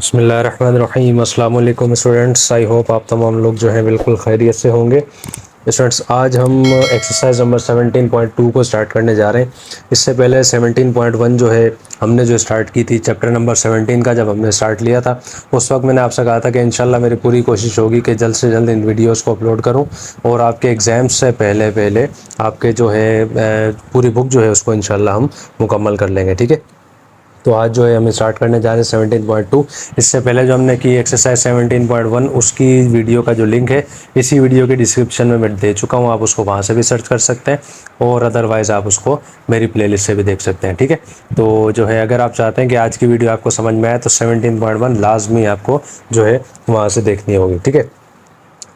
बिस्मिल्लाहिर्रहमानिर्रहीम। अस्सलाम वालेकुम स्टूडेंट्स, आई होप आप तमाम लोग जो हैं बिल्कुल खैरियत से होंगे। स्टूडेंट्स, आज हम एक्सरसाइज नंबर 17.2 को स्टार्ट करने जा रहे हैं। इससे पहले 17.1 जो है हमने जो स्टार्ट की थी चैप्टर नंबर 17 का, जब हमने स्टार्ट लिया था उस वक्त मैंने आपसे कहा था कि इंशाल्लाह मेरी पूरी कोशिश होगी कि जल्द से जल्द इन वीडियोस को अपलोड करूं और आपके एग्ज़ाम्स से पहले पहले आपके जो है पूरी बुक जो है उसको इंशाल्लाह हम मुकम्मल कर लेंगे। ठीक है, तो आज जो है हम स्टार्ट करने जा रहे हैं 17.2। इससे पहले जो हमने की एक्सरसाइज 17.1 उसकी वीडियो का जो लिंक है इसी वीडियो के डिस्क्रिप्शन में मैं दे चुका हूँ, आप उसको वहाँ से भी सर्च कर सकते हैं और अदरवाइज़ आप उसको मेरी प्लेलिस्ट से भी देख सकते हैं। ठीक है, तो जो है अगर आप चाहते हैं कि आज की वीडियो आपको समझ में आए तो 17.1 लाजमी आपको जो है वहाँ से देखनी होगी। ठीक है,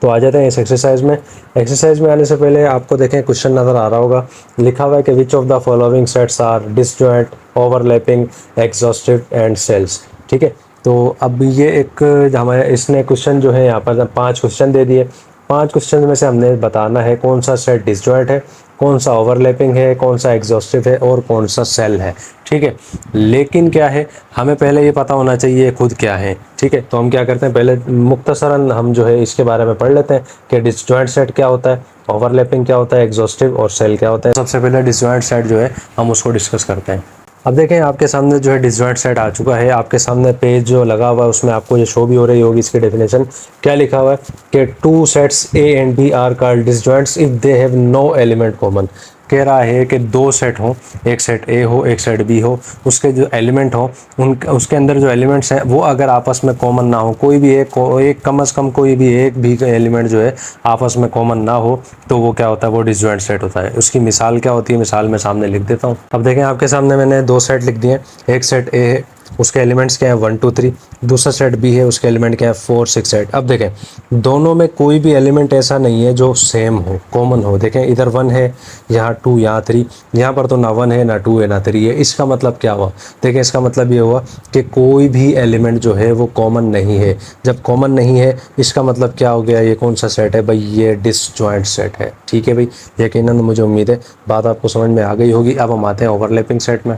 तो आ जाते हैं इस एक्सरसाइज में। एक्सरसाइज में आने से पहले आपको देखें क्वेश्चन नज़र आ रहा होगा, लिखा हुआ है कि which of the following sets are disjoint, overlapping, exhaustive and cells. ठीक है, तो अब ये एक हमारे इसने क्वेश्चन जो है यहाँ पर 5 क्वेश्चन दे दिए। 5 क्वेश्चन में से हमने बताना है कौन सा सेट डिसजॉइंट है, कौन सा ओवरलैपिंग है, कौन सा एग्जॉस्टिव है और कौन सा सेल है। ठीक है, लेकिन क्या है, हमें पहले ये पता होना चाहिए खुद क्या है। ठीक है, तो हम क्या करते हैं, पहले मुख्तसरन हम जो है इसके बारे में पढ़ लेते हैं कि डिसजॉइंट सेट क्या होता है, ओवरलैपिंग क्या होता है, एग्जॉस्टिव और सेल क्या होता है। सबसे पहले डिसजॉइंट सेट जो है हम उसको डिस्कस करते हैं। अब देखें आपके सामने जो है डिसजॉइंट सेट आ चुका है, आपके सामने पेज जो लगा हुआ है उसमें आपको ये शो भी हो रही होगी इसकी डेफिनेशन। क्या लिखा हुआ है कि two sets A and B are called disjoints if they have no element common. कह रहा है कि दो सेट हो, एक सेट ए हो एक सेट बी हो, उसके जो एलिमेंट हो उन उसके अंदर जो एलिमेंट्स हैं वो अगर आपस में कॉमन ना हो, कोई भी एक कम अज़ कम कोई भी एक भी एलिमेंट जो है आपस में कॉमन ना हो, तो वो क्या होता है, वो डिसजॉइंट सेट होता है। उसकी मिसाल क्या होती है, मिसाल मैं सामने लिख देता हूँ। अब देखें आपके सामने मैंने 2 सेट लिख दिए। एक सेट ए है, उसके एलिमेंट्स क्या है 1 2 3। दूसरा सेट बी है, उसके एलिमेंट क्या है 4 6 8। अब देखें दोनों में कोई भी एलिमेंट ऐसा नहीं है जो सेम हो, कॉमन हो। देखें इधर 1 है, यहाँ 2, यहाँ 3, यहाँ पर तो ना 1 है ना 2 है ना 3 है। इसका मतलब क्या हुआ, देखें इसका मतलब ये हुआ कि कोई भी एलिमेंट जो है वो कॉमन नहीं है। जब कॉमन नहीं है इसका मतलब क्या हो गया, ये कौन सा सेट है भाई, ये डिसजॉइंट सेट है। ठीक है भाई, यकीनन मुझे उम्मीद है बात आपको समझ में आ गई होगी। अब हम आते हैं ओवरलैपिंग सेट में।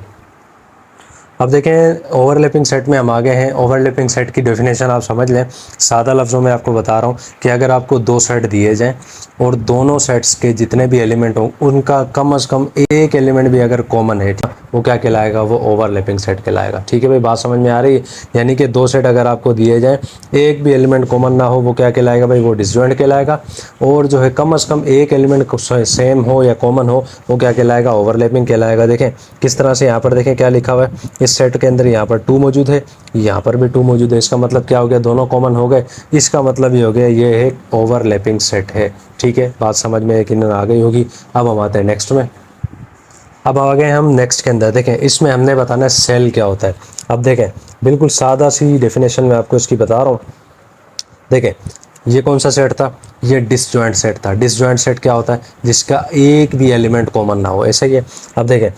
अब देखें ओवरलैपिंग सेट में हम आ गए हैं। ओवरलैपिंग सेट की डेफिनेशन आप समझ लें, सादा लफ्ज़ों में आपको बता रहा हूँ कि अगर आपको 2 सेट दिए जाएं और दोनों सेट्स के जितने भी एलिमेंट हों उनका कम अज़ कम एक एलिमेंट भी अगर कॉमन है, वो क्या कहलाएगा, वो ओवरलैपिंग सेट कहलाएगा। ठीक है भाई, बात समझ में आ रही है। यानी कि 2 सेट अगर आपको दिए जाएँ, एक भी एलिमेंट कॉमन ना हो, वो क्या कहलाएगा भाई, वो डिसजॉइंट कहलाएगा। और जो है कम अज़ कम एक एलिमेंट सेम हो या कॉमन हो, वो क्या कहलाएगा, ओवरलैपिंग कहलाएगा। देखें किस तरह से, यहाँ पर देखें क्या लिखा हुआ है, इस सेट के अंदर यहाँ पर 2 मौजूद है, यहाँ पर भी 2 मौजूद है। इसका मतलब क्या हो गया, दोनों कॉमन हो गए। इसका मतलब ये हो गया ये एक ओवरलैपिंग सेट है। ठीक है, बात समझ में यकीनन आ गई होगी। अब हम आते हैं नेक्स्ट में। अब आ गए हम नेक्स्ट के अंदर। देखें इसमें हमने बताना है सेल क्या होता है। अब देखें बिल्कुल सादा सी डेफिनेशन में आपको इसकी बता रहा हूँ। देखें ये कौन सा सेट था, ये डिसजॉइंट सेट था। डिसजॉइंट सेट क्या होता है, जिसका एक भी एलिमेंट कॉमन ना हो, ऐसा ही है। अब देखें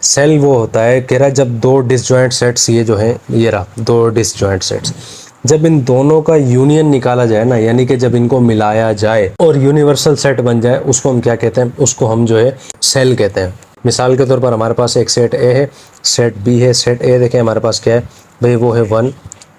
सेल वो होता है, कह रहा है जब 2 डिसजॉइंट सेट्स, ये जो है ये रहा 2 डिसजॉइंट सेट्स, जब इन दोनों का यूनियन निकाला जाए ना, यानी कि जब इनको मिलाया जाए और यूनिवर्सल सेट बन जाए, उसको हम क्या कहते हैं, उसको हम जो है सेल कहते हैं। मिसाल के तौर पर हमारे पास एक सेट ए है, सेट बी है। सेट ए देखें हमारे पास क्या है भाई, वो है 1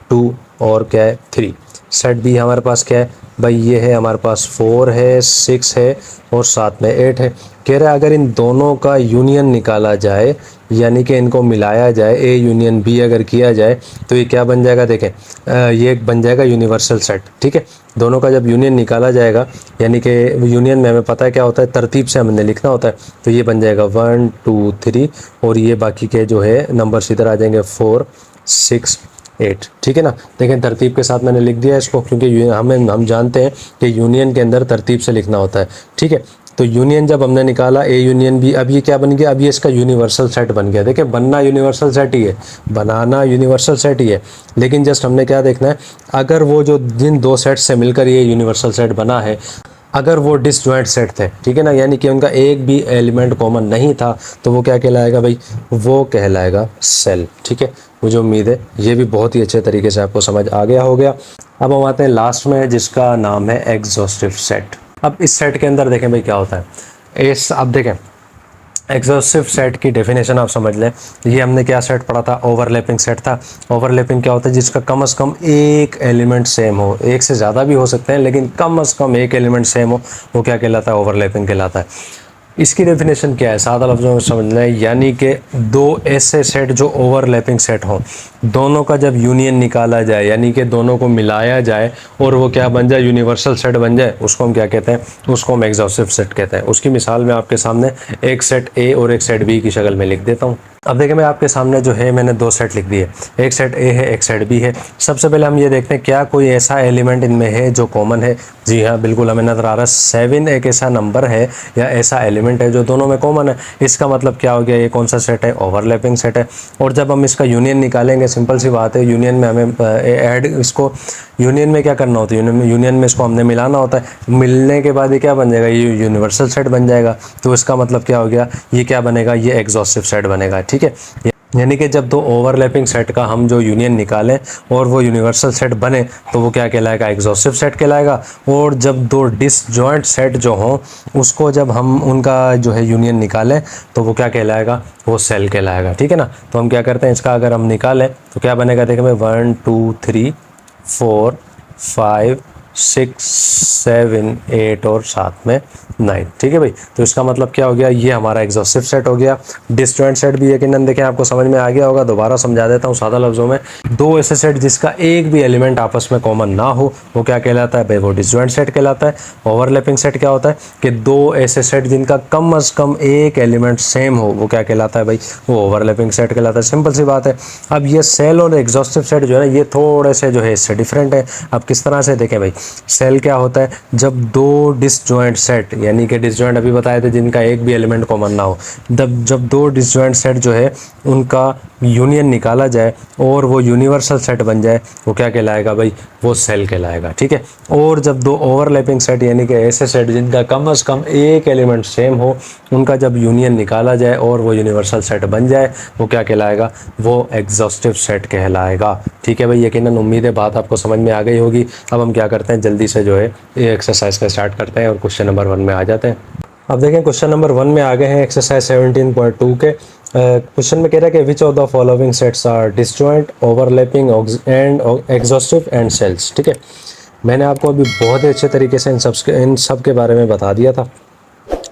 2 और क्या है 3। सेट बी हमारे पास क्या है भाई, ये है हमारे पास 4 है 6 है और साथ में 8 है। कह रहा है अगर इन दोनों का यूनियन निकाला जाए, यानी कि इनको मिलाया जाए, ए यूनियन बी अगर किया जाए, तो ये क्या बन जाएगा, देखें ये बन जाएगा यूनिवर्सल सेट। ठीक है, दोनों का जब यूनियन निकाला जाएगा, यानी कि यूनियन में हमें पता है क्या होता है, तरतीब से हमने लिखना होता है, तो ये बन जाएगा 1 2 3 और ये बाकी के जो है नंबर्स इधर आ जाएंगे 4 6 8। ठीक है ना, देखें तरतीब के साथ मैंने लिख दिया इसको, क्योंकि हम जानते हैं कि यूनियन के अंदर तरतीब से लिखना होता है। ठीक है, तो यूनियन जब हमने निकाला ए यूनियन बी, अब ये क्या बन गया, अब ये इसका यूनिवर्सल सेट बन गया। देखिए बनना यूनिवर्सल सेट ही है, बनाना यूनिवर्सल सेट ही है, लेकिन जस्ट हमने क्या देखना है, अगर वो जो जिन 2 सेट्स से मिलकर ये यूनिवर्सल सेट बना है, अगर वो डिसजॉइंट सेट थे, ठीक है ना, यानी कि उनका एक भी एलिमेंट कॉमन नहीं था, तो वो क्या कहलाएगा भाई, वो कहलाएगा सेल। ठीक है, मुझे उम्मीद है ये भी बहुत ही अच्छे तरीके से आपको समझ आ गया हो गया। अब हम आते हैं लास्ट में, जिसका नाम है एग्जॉस्टिव सेट। अब इस सेट के अंदर देखें भाई क्या होता है, अब देखें एग्जॉस्टिव सेट की डेफिनेशन आप समझ लें। ये हमने क्या सेट पढ़ा था, ओवरलैपिंग सेट था। ओवरलैपिंग क्या होता है, जिसका कम से कम एक एलिमेंट सेम हो, एक से ज़्यादा भी हो सकते हैं लेकिन कम से कम एक एलिमेंट सेम हो, वो क्या कहलाता है, ओवरलैपिंग कहलाता है। इसकी डेफिनेशन क्या है, सादा लफ्ज़ों में समझना है, यानी कि दो ऐसे सेट जो ओवरलैपिंग सेट हों, दोनों का जब यूनियन निकाला जाए, यानी कि दोनों को मिलाया जाए और वो क्या बन जाए, यूनिवर्सल सेट बन जाए, उसको हम क्या कहते हैं, उसको हम एग्जॉस्टिव सेट कहते हैं। उसकी मिसाल मैं आपके सामने एक सेट ए और एक सेट बी की शक्ल में लिख देता हूँ। अब देखिए, मैं आपके सामने जो है मैंने दो सेट लिख दिए, एक सेट ए है एक सेट बी है। सबसे पहले हम ये देखते हैं क्या कोई ऐसा एलिमेंट इनमें है जो कॉमन है। जी हाँ, बिल्कुल हमें नज़र आ रहा है 7 एक ऐसा नंबर है या ऐसा एलिमेंट है जो दोनों में कॉमन है। इसका मतलब क्या हो गया, ये कौन सा सेट है, ओवरलैपिंग सेट है। और जब हम इसका यूनियन निकालेंगे, सिंपल सी बात है, यूनियन में हमें ऐड इसको यूनियन में क्या करना होता है, यूनियन में इसको हमने मिलाना होता है। मिलने के बाद ये क्या बन जाएगा, ये यूनिवर्सल सेट बन जाएगा। तो इसका मतलब क्या हो गया, ये क्या बनेगा, ये एग्जॉस्टिव सेट बनेगा। ठीक है, यानी कि जब दो ओवरलैपिंग सेट का हम जो यूनियन निकालें और वो यूनिवर्सल सेट बने तो वो क्या कहलाएगा, एग्जॉस्टिव सेट कहलाएगा। और जब दो डिसजॉइंट सेट जो हों उसको जब हम उनका जो है यूनियन निकालें तो वो क्या कहलाएगा, वो सेल कहलाएगा। ठीक है ना। तो हम क्या करते हैं, इसका अगर हम निकालें तो क्या बनेगा, देखें मैं 1 2 3 4 5 6 7 8 और साथ में 9। ठीक है भाई, तो इसका मतलब क्या हो गया, ये हमारा एग्जॉस्टिव सेट हो गया। डिसजॉइंट सेट भी यकीनन देखें आपको समझ में आ गया होगा, दोबारा समझा देता हूँ सादा लफ्ज़ों में। दो ऐसे सेट जिसका एक भी एलिमेंट आपस में कॉमन ना हो वो क्या कहलाता है भाई, वो डिसजॉइंट सेट कहलाता है। ओवरलैपिंग सेट क्या होता है कि दो ऐसे सेट जिनका कम से कम एक एलिमेंट सेम हो, वो क्या कहलाता है भाई, वो ओवरलैपिंग सेट कहलाता है। सिंपल सी बात है। अब ये सेल और एग्जॉस्टिव सेट जो है ना, ये थोड़े से जो है इससे डिफरेंट है। अब किस तरह से देखें भाई, सेल क्या होता है, जब दो डिसजॉइंट सेट, यानी कि डिसजॉइंट अभी बताए थे जिनका एक भी एलिमेंट कॉमन ना हो, जब दो डिसजॉइंट सेट जो है उनका यूनियन निकाला जाए और वो यूनिवर्सल सेट बन जाए, वो क्या कहलाएगा भाई, वो सेल कहलाएगा। ठीक है। और जब दो ओवरलैपिंग सेट, यानी कि ऐसे सेट जिनका कम से कम एक एलिमेंट सेम हो, उनका जब यूनियन निकाला जाए और वो यूनिवर्सल सेट बन जाए, वो क्या कहलाएगा, वो एग्जॉस्टिव सेट कहलाएगा। ठीक है भाई, यकीनन उम्मीद है बात आपको समझ में आ गई होगी। अब हम क्या करते हैं, जल्दी से जो है ये एक्सरसाइज का स्टार्ट करते हैं और क्वेश्चन नंबर 1 में आ जाते हैं। अब देखें, क्वेश्चन नंबर 1 में आ गए हैं एक्सरसाइज 17.2 के। क्वेश्चन में कह रहा है कि which of the following sets are disjoint, overlapping and exhaustive and cells. ठीक है, मैंने आपको अभी बहुत ही अच्छे तरीके से इन सब के बारे में बता दिया था।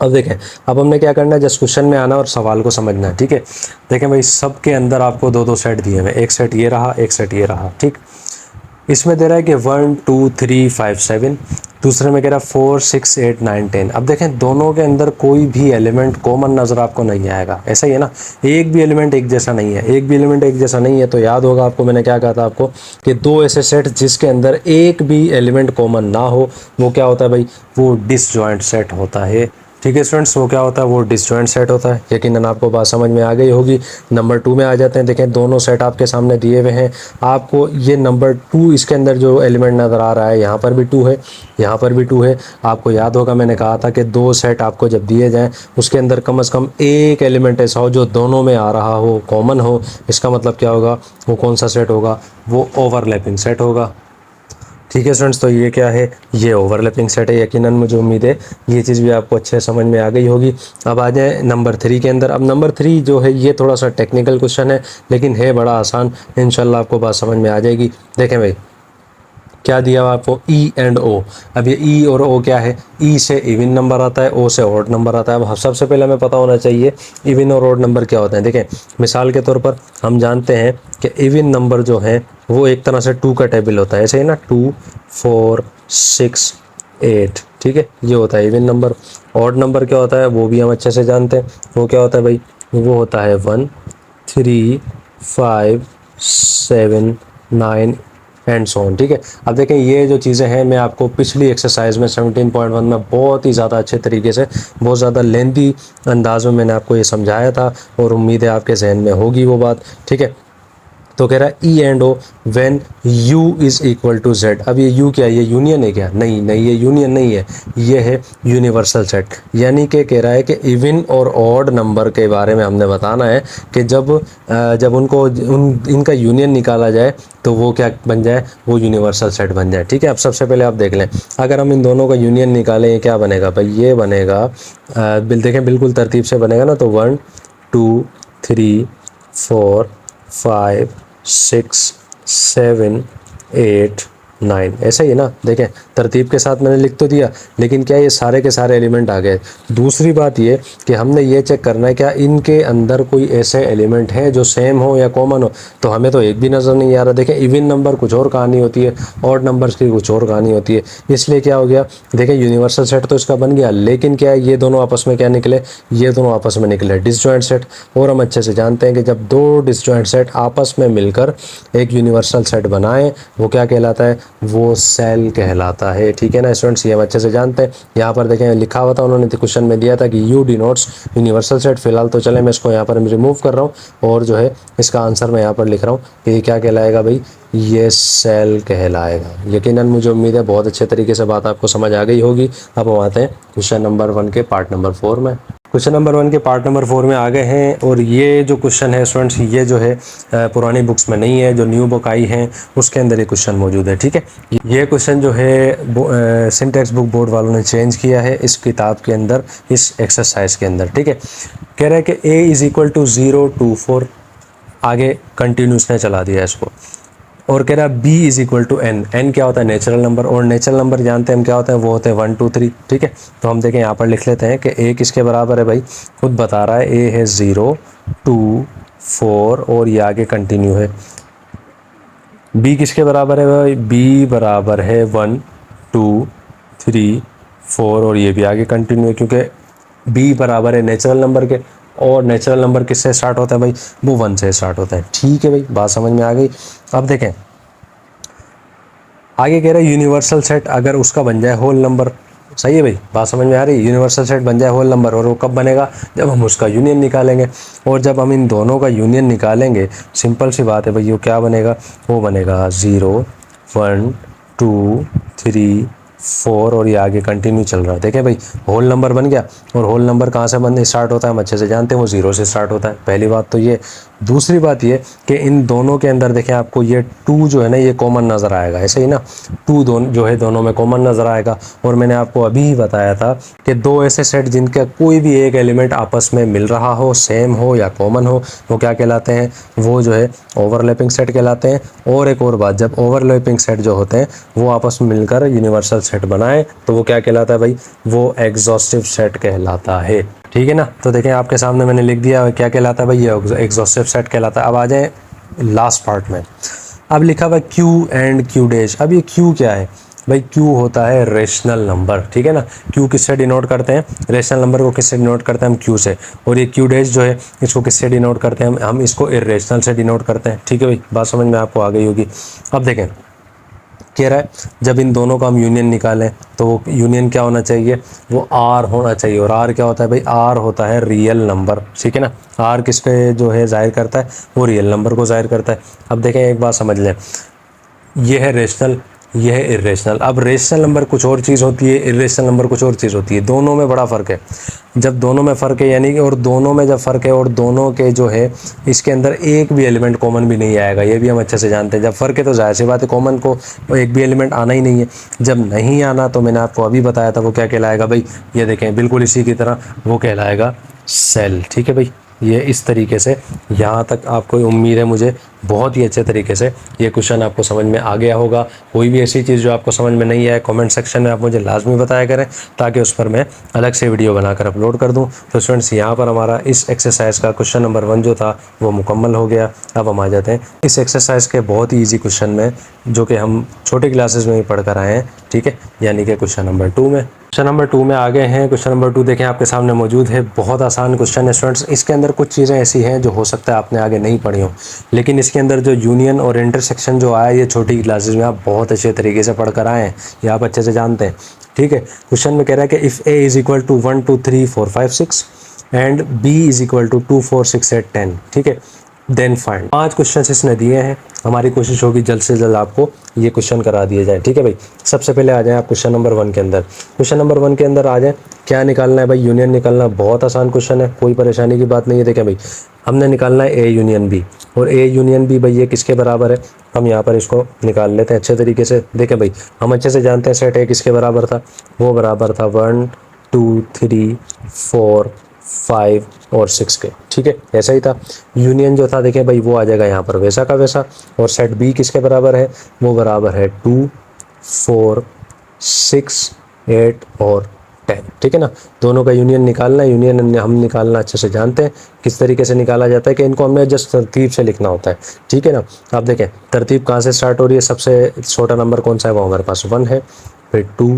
अब देखें, अब हमने क्या करना है, जस्ट क्वेश्चन में आना और सवाल को समझना है। ठीक है, देखें भाई, सब के अंदर आपको दो दो सेट दिए हुए, एक सेट ये रहा, एक सेट ये रहा। ठीक, इसमें दे रहा है कि 1 2 3 5 7, दूसरे में कह रहा है 4 6 8 9 10। अब देखें, दोनों के अंदर कोई भी एलिमेंट कॉमन नज़र आपको नहीं आएगा, ऐसा ही है ना, एक भी एलिमेंट एक जैसा नहीं है, एक भी एलिमेंट एक जैसा नहीं है। तो याद होगा आपको मैंने क्या कहा था आपको कि दो ऐसे सेट जिसके अंदर एक भी एलिमेंट कॉमन ना हो, वो क्या होता है भाई, वो डिसजॉइंट सेट होता है। ठीक है स्टूडेंट्स, वो क्या होता है, वो डिसजॉइंट सेट होता है। यकीनन आपको बात समझ में आ गई होगी। नंबर 2 में आ जाते हैं। देखें, दोनों सेट आपके सामने दिए हुए हैं। आपको ये नंबर 2, इसके अंदर जो एलिमेंट नज़र आ रहा है, यहाँ पर भी 2 है, यहाँ पर भी 2 है। आपको याद होगा मैंने कहा था कि दो सेट आपको जब दिए जाएँ उसके अंदर कम से कम एक एलिमेंट ऐसा हो जो दोनों में आ रहा हो, कॉमन हो। इसका मतलब क्या होगा, वो कौन सा सेट होगा, वो ओवरलैपिंग सेट होगा। ठीक है स्टूडेंट्स, तो ये क्या है, ये ओवरलैपिंग सेट है। यकीनन मुझे उम्मीद है ये चीज़ भी आपको अच्छे समझ में आ गई होगी। अब आ जाए नंबर 3 के अंदर। अब नंबर 3 जो है ये थोड़ा सा टेक्निकल क्वेश्चन है लेकिन है बड़ा आसान, इंशाल्लाह आपको बात समझ में आ जाएगी। देखें भाई, क्या दिया हुआ आपको, ई एंड ओ। अब ये ई और ओ क्या है, ई से इवन नंबर आता है, ओ से ऑड नंबर आता है। अब सबसे पहले हमें पता होना चाहिए इवन और ऑड नंबर क्या होते हैं। देखें, मिसाल के तौर पर हम जानते हैं कि इवन नंबर जो है वो एक तरह से 2 का टेबल होता है, ऐसे ही ना, 2 4 6 8। ठीक है, ये होता है इवन नंबर। ऑड नंबर क्या होता है वो भी हम अच्छे से जानते हैं, वो क्या होता है भाई, वो होता है 1 3 5 7 9 एंड सो ऑन। ठीक है, अब देखें, ये जो चीज़ें हैं मैं आपको पिछली एक्सरसाइज में 17.1 में बहुत ही ज़्यादा अच्छे तरीके से, बहुत ज़्यादा लेंथी अंदाज में मैंने आपको ये समझाया था और उम्मीद है आपके जहन में होगी वो बात। ठीक है, तो कह रहा है E and O when U is equal to Z. अब ये यू क्या है, ये यूनियन है क्या? नहीं नहीं, ये यूनियन नहीं है, ये है यूनिवर्सल सेट। यानी कि कह रहा है कि इवन और ऑड नंबर के बारे में हमने बताना है कि जब उनको इनका यूनियन निकाला जाए तो वो क्या बन जाए, वो यूनिवर्सल सेट बन जाए। ठीक है, अब सबसे पहले आप देख लें, अगर हम इन दोनों का यूनियन निकालें क्या बनेगा भाई, ये बनेगा देखें बिल्कुल तरतीब से बनेगा ना, तो 1 2 3 4 5 6 7 8 9 ऐसा ही है ना। देखें तरतीब के साथ मैंने लिख तो दिया, लेकिन क्या ये सारे के सारे एलिमेंट आ गए। दूसरी बात ये कि हमने ये चेक करना है क्या इनके अंदर कोई ऐसे एलिमेंट हैं जो सेम हो या कॉमन हो। तो हमें तो एक भी नज़र नहीं आ रहा। देखें इवन नंबर कुछ और कहानी होती है, ऑड नंबर्स की कुछ और कहानी होती है। इसलिए क्या हो गया, देखें यूनिवर्सल सेट तो इसका बन गया, लेकिन क्या है ये दोनों आपस में क्या निकले, ये दोनों आपस में निकले डिसजॉइंट सेट। और हम अच्छे से जानते हैं कि जब दो डिसजॉइंट सेट आपस में मिलकर एक यूनिवर्सल सेट बनाएं वो क्या कहलाता है, वो सेल कहलाता है। ठीक है ना स्टूडेंट्स, ये हम अच्छे से जानते हैं। यहाँ पर देखें लिखा हुआ था, उन्होंने क्वेश्चन में दिया था कि यू डिनोट्स यूनिवर्सल सेट। फिलहाल तो चले मैं इसको यहाँ पर रिमूव कर रहा हूँ और जो है इसका आंसर मैं यहाँ पर लिख रहा हूँ कि ये क्या कहलाएगा भाई, ये सेल कहलाएगा। यकीनन मुझे उम्मीद है बहुत अच्छे तरीके से बात आपको समझ आ गई होगी। अब हम आते हैं क्वेश्चन नंबर 1 के पार्ट नंबर 4 में। क्वेश्चन नंबर 1 के पार्ट नंबर 4 में आ गए हैं और ये जो क्वेश्चन है स्टूडेंट्स, ये जो है पुरानी बुक्स में नहीं है, जो न्यू बुक आई हैं उसके अंदर ये क्वेश्चन मौजूद है। ठीक है, ये क्वेश्चन जो है सिंटेक्स बुक बोर्ड वालों ने चेंज किया है इस किताब के अंदर, इस एक्सरसाइज के अंदर। ठीक है, कह रहा है कि a इज़ इक्वल टू 0 2 4, आगे कंटिन्यूस ने चला दिया इसको, और कह रहा है b is equal to n। n क्या होता है, नेचुरल नंबर, और नेचुरल नंबर जानते हैं हम क्या होता है, वो होते हैं 1 2 3। ठीक है, तो हम देखें यहाँ पर लिख लेते हैं कि a किसके बराबर है भाई, खुद बता रहा है a है 0 2 4 और ये आगे कंटिन्यू है। b किसके बराबर है भाई, b बराबर है 1 2 3 4 और ये भी आगे कंटिन्यू है, क्योंकि b बराबर है नेचुरल नंबर के, और नेचुरल नंबर किससे स्टार्ट होता है भाई, वो 1 से स्टार्ट होता है। ठीक है भाई, बात समझ में आ गई। अब देखें आगे कह रहा है यूनिवर्सल सेट अगर उसका बन जाए होल नंबर। सही है भाई, बात समझ में आ रही है, यूनिवर्सल सेट बन जाए होल नंबर, और वो कब बनेगा, जब हम उसका यूनियन निकालेंगे। और जब हम इन दोनों का यूनियन निकालेंगे, सिंपल सी बात है भाई, वो क्या बनेगा, वो बनेगा 0 1 2 3 4 और ये आगे कंटिन्यू चल रहा है। देखें भाई होल नंबर बन गया, और होल नंबर कहाँ से बनने स्टार्ट होता है हम अच्छे से जानते हैं, वो 0 से स्टार्ट होता है। पहली बात तो ये। दूसरी बात ये कि इन दोनों के अंदर देखें आपको ये 2 जो है ना ये कॉमन नज़र आएगा, ऐसे ही ना 2 दोनों जो है दोनों में कॉमन नज़र आएगा। और मैंने आपको अभी ही बताया था कि दो ऐसे सेट जिनका कोई भी एक एलिमेंट आपस में मिल रहा हो, सेम हो या कॉमन हो, वो क्या कहलाते हैं, वो जो है ओवरलैपिंग सेट कहलाते हैं। और एक और बात, जब ओवरलैपिंग सेट जो होते हैं वो आपस में मिलकर यूनिवर्सल सेट बनाए तो वो क्या कहलाता है भाई, वो एग्जॉस्टिव सेट कहलाता है। ठीक है ना, तो देखें आपके सामने मैंने लिख दिया क्या कहलाता है भाई, ये एग्जॉस्टिव सेट कहलाता है। अब आ जाए लास्ट पार्ट में। अब लिखा हुआ Q एंड Q डैश। अब ये Q क्या है भाई, Q होता है रेशनल नंबर। ठीक है ना, Q किससे डिनोट करते हैं, रेशनल नंबर को किससे डिनोट करते हैं हम Q से, और ये Q डैश जो है इसको किससे डिनोट करते हैं हम इसको इरेशनल से डिनोट करते हैं। ठीक है भाई, बात समझ में आपको आ गई होगी। अब देखें कह रहा है जब इन दोनों का हम यूनियन निकालें तो वो यूनियन क्या होना चाहिए, वो R होना चाहिए। और R क्या होता है भाई, R होता है रियल नंबर। ठीक है ना, R किसके जो है जाहिर करता है, वो रियल नंबर को जाहिर करता है। अब देखें एक बात समझ लें, ये है रेशनल, ये है इरेशनल। अब रेशनल नंबर कुछ और चीज़ होती है, इरेशनल नंबर कुछ और चीज़ होती है, दोनों में बड़ा फ़र्क है। जब दोनों में फ़र्क है यानी कि, और दोनों में जब फ़र्क है और दोनों के जो है इसके अंदर एक भी एलिमेंट कॉमन भी नहीं आएगा, ये भी हम अच्छे से जानते हैं। जब फ़र्क है तो जाहिर सी बात है कॉमन को एक भी एलिमेंट आना ही नहीं है। जब नहीं आना तो मैंने आपको अभी बताया था वो क्या कहलाएगा भाई, ये देखें बिल्कुल इसी की तरह वो कहलाएगा सेल। ठीक है भाई, ये इस तरीके से यहाँ तक आपको उम्मीद है मुझे बहुत ही अच्छे तरीके से ये क्वेश्चन आपको समझ में आ गया होगा। कोई भी ऐसी चीज़ जो आपको समझ में नहीं आए कमेंट सेक्शन में आप मुझे लाजमी बताया करें, ताकि उस पर मैं अलग से वीडियो बनाकर अपलोड कर दूं। तो स्टूडेंट्स यहाँ पर हमारा इस एक्सरसाइज का क्वेश्चन नंबर 1 जो था वो मुकम्मल हो गया। अब हम आ जाते हैं इस एक्सरसाइज के बहुत ही ईजी क्वेश्चन में, जो कि हम छोटे क्लासेस में ही पढ़ कर आए हैं। ठीक है, यानी कि क्वेश्चन नंबर 2 में। क्वेश्चन नंबर 2 में आ गए हैं। क्वेश्चन नंबर 2 देखें आपके सामने मौजूद है। बहुत आसान क्वेश्चन है स्टूडेंट्स। इसके अंदर कुछ चीज़ें ऐसी हैं जो हो सकता है आपने आगे नहीं पढ़ी हो, लेकिन इसके अंदर जो यूनियन और इंटरसेक्शन जो आया ये छोटी क्लासेस में आप बहुत अच्छे तरीके से पढ़ कर आए हैं, ये आप अच्छे से जानते हैं। ठीक है, क्वेश्चन में कह रहा है कि if A is equal to 1 2 3 4 5 6 and B is equal to 2 4 6 8 10। ठीक है, देन फाइंड। 5 क्वेश्चन इसने दिए हैं, हमारी कोशिश होगी जल्द से जल्द आपको ये क्वेश्चन करा दिए जाए। ठीक है भाई, सबसे पहले आ जाए आप क्वेश्चन नंबर 1 के अंदर। क्वेश्चन नंबर 1 के अंदर आ जाए, क्या निकालना है भाई? यूनियन निकालना। बहुत आसान क्वेश्चन है, कोई परेशानी की बात नहीं है। देखें भाई, हमने निकालना है ए यूनियन बी, और ए यूनियन बी भाई ये किसके बराबर है? हम यहाँ पर इसको निकाल लेते हैं अच्छे तरीके से। देखें भाई, हम अच्छे से जानते हैं सेट ए किसके बराबर था, वो बराबर था 1 2 3 4 5 और 6 के। ठीक है, ऐसा ही था। यूनियन जो था देखें भाई, वो आ जाएगा यहाँ पर वैसा का वैसा। और सेट बी किसके बराबर है? वो बराबर है 2 4 6 8 और 10। ठीक है ना, दोनों का यूनियन निकालना है। यूनियन हम निकालना अच्छे से जानते हैं, किस तरीके से निकाला जाता है कि इनको हमने जस्ट तरतीब से लिखना होता है। ठीक है ना, आप देखें तरतीब कहाँ से स्टार्ट हो रही है। सबसे छोटा नंबर कौन सा है? वो हमारे पास 1 है, फिर 2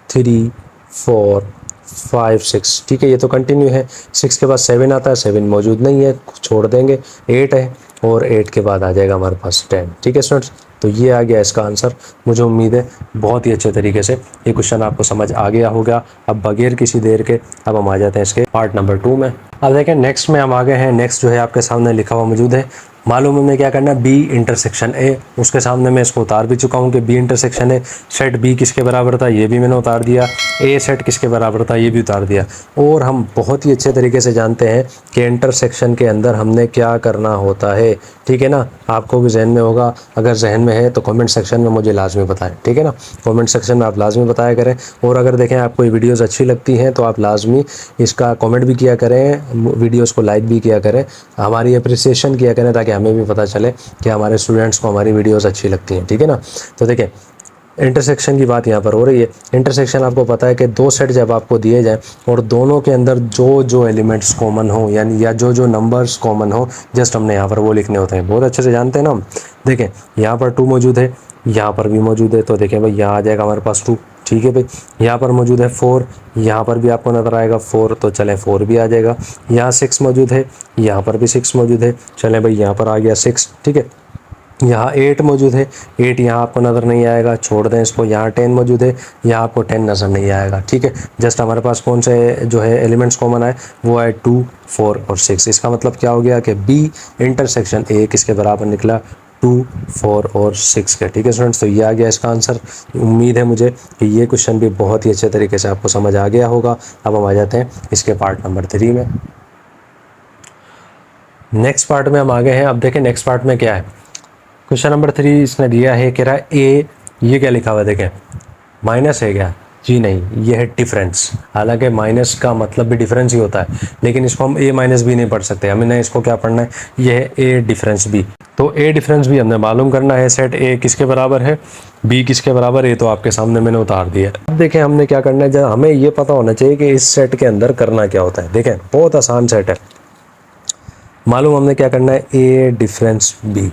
3 4 5 6। ठीक है, ये तो कंटिन्यू है। 6 के बाद 7 आता है, 7 मौजूद नहीं है, छोड़ देंगे। 8 है, और 8 के बाद आ जाएगा हमारे पास 10। ठीक है स्टूडेंट्स, तो ये आ गया इसका आंसर। मुझे उम्मीद है बहुत ही अच्छे तरीके से ये क्वेश्चन आपको समझ आ गया होगा। अब बगैर किसी देर के अब हम आ जाते हैं इसके पार्ट नंबर 2 में। अब देखें नेक्स्ट में हम आ गए हैं। नेक्स्ट जो है आपके सामने लिखा हुआ मौजूद है, मालूम हमें क्या करना है, बी इंटरसेक्शन ए। उसके सामने मैं इसको उतार भी चुका हूँ कि B intersection A, set B किसके बराबर था, ये भी मैंने उतार दिया। ए सेट किसके बराबर था, ये भी उतार दिया। और हम बहुत ही अच्छे तरीके से जानते हैं कि इंटरसेक्शन के अंदर हमने क्या करना होता है। ठीक है ना, आपको भी जहन में होगा, अगर जहन में है तो कमेंट सेक्शन में मुझे लाजमी बताएं। ठीक है ना, कमेंट सेक्शन में आप लाजमी बताया करें। और अगर देखें आपको ये वीडियोज़ अच्छी लगती हैं तो आप लाजमी इसका कमेंट भी किया करें, वीडियोज़ को लाइक भी किया करें, हमारी अप्रिसिएशन किया करें, ताकि हमें भी पता चले कि हमारे स्टूडेंट्स को हमारी वीडियोस अच्छी लगती हैं। ठीक है ना, तो देखिए इंटरसेक्शन की बात यहाँ पर हो रही है। इंटरसेक्शन आपको पता है कि दो सेट जब आपको दिए जाएं और दोनों के अंदर जो जो एलिमेंट्स कॉमन हो, यानी या जो जो नंबर्स कॉमन हो, जस्ट हमने यहाँ पर वो लिखने होते हैं। बहुत अच्छे से जानते हैं ना हम। देखें यहाँ पर 2 मौजूद है, यहाँ पर भी मौजूद है, तो देखें भाई यहाँ आ जाएगा हमारे पास 2। ठीक है भाई, यहाँ पर मौजूद है 4, यहाँ पर भी आपको नज़र आएगा 4, तो चलें 4 भी आ जाएगा। यहाँ 6 मौजूद है, यहाँ पर भी 6 मौजूद है, चलें भाई यहाँ पर आ गया 6। ठीक है, यहाँ 8 मौजूद है, 8 यहाँ आपको नज़र नहीं आएगा, छोड़ दें इसको। यहाँ 10 मौजूद है, यहाँ आपको 10 नज़र नहीं आएगा। ठीक है, जस्ट हमारे पास कौन से जो है एलिमेंट्स कॉमन आए, वो है 2 4 और 6। इसका मतलब क्या हो गया कि बी इंटरसेक्शन ए किसके बराबर निकला, 2 4 और 6 के। ठीक है स्टूडेंट्स, तो ये आ गया इसका आंसर। उम्मीद है मुझे कि ये क्वेश्चन भी बहुत ही अच्छे तरीके से आपको समझ आ गया होगा। अब हम आ जाते हैं इसके पार्ट नंबर 3 में। नेक्स्ट पार्ट में हम आ गए हैं। अब देखें नेक्स्ट पार्ट में क्या है। क्वेश्चन नंबर 3 इसने दिया है, कह रहा है ए, ये क्या लिखा हुआ है देखें, माइनस है क्या? जी नहीं, ये है डिफरेंस। हालांकि माइनस का मतलब भी डिफरेंस ही होता है, लेकिन इसको हम ए माइनस भी नहीं पढ़ सकते, हमने इसको क्या पढ़ना है, ये है ए डिफरेंस बी। तो ए डिफरेंस बी हमने मालूम करना है। सेट ए किसके बराबर है, बी किसके बराबर है, तो आपके सामने मैंने उतार दिया। अब देखें हमने क्या करना है, जब हमें ये पता होना चाहिए कि इस सेट के अंदर करना क्या होता है। देखें बहुत आसान सेट है, मालूम हमने क्या करना है, ए डिफरेंस बी।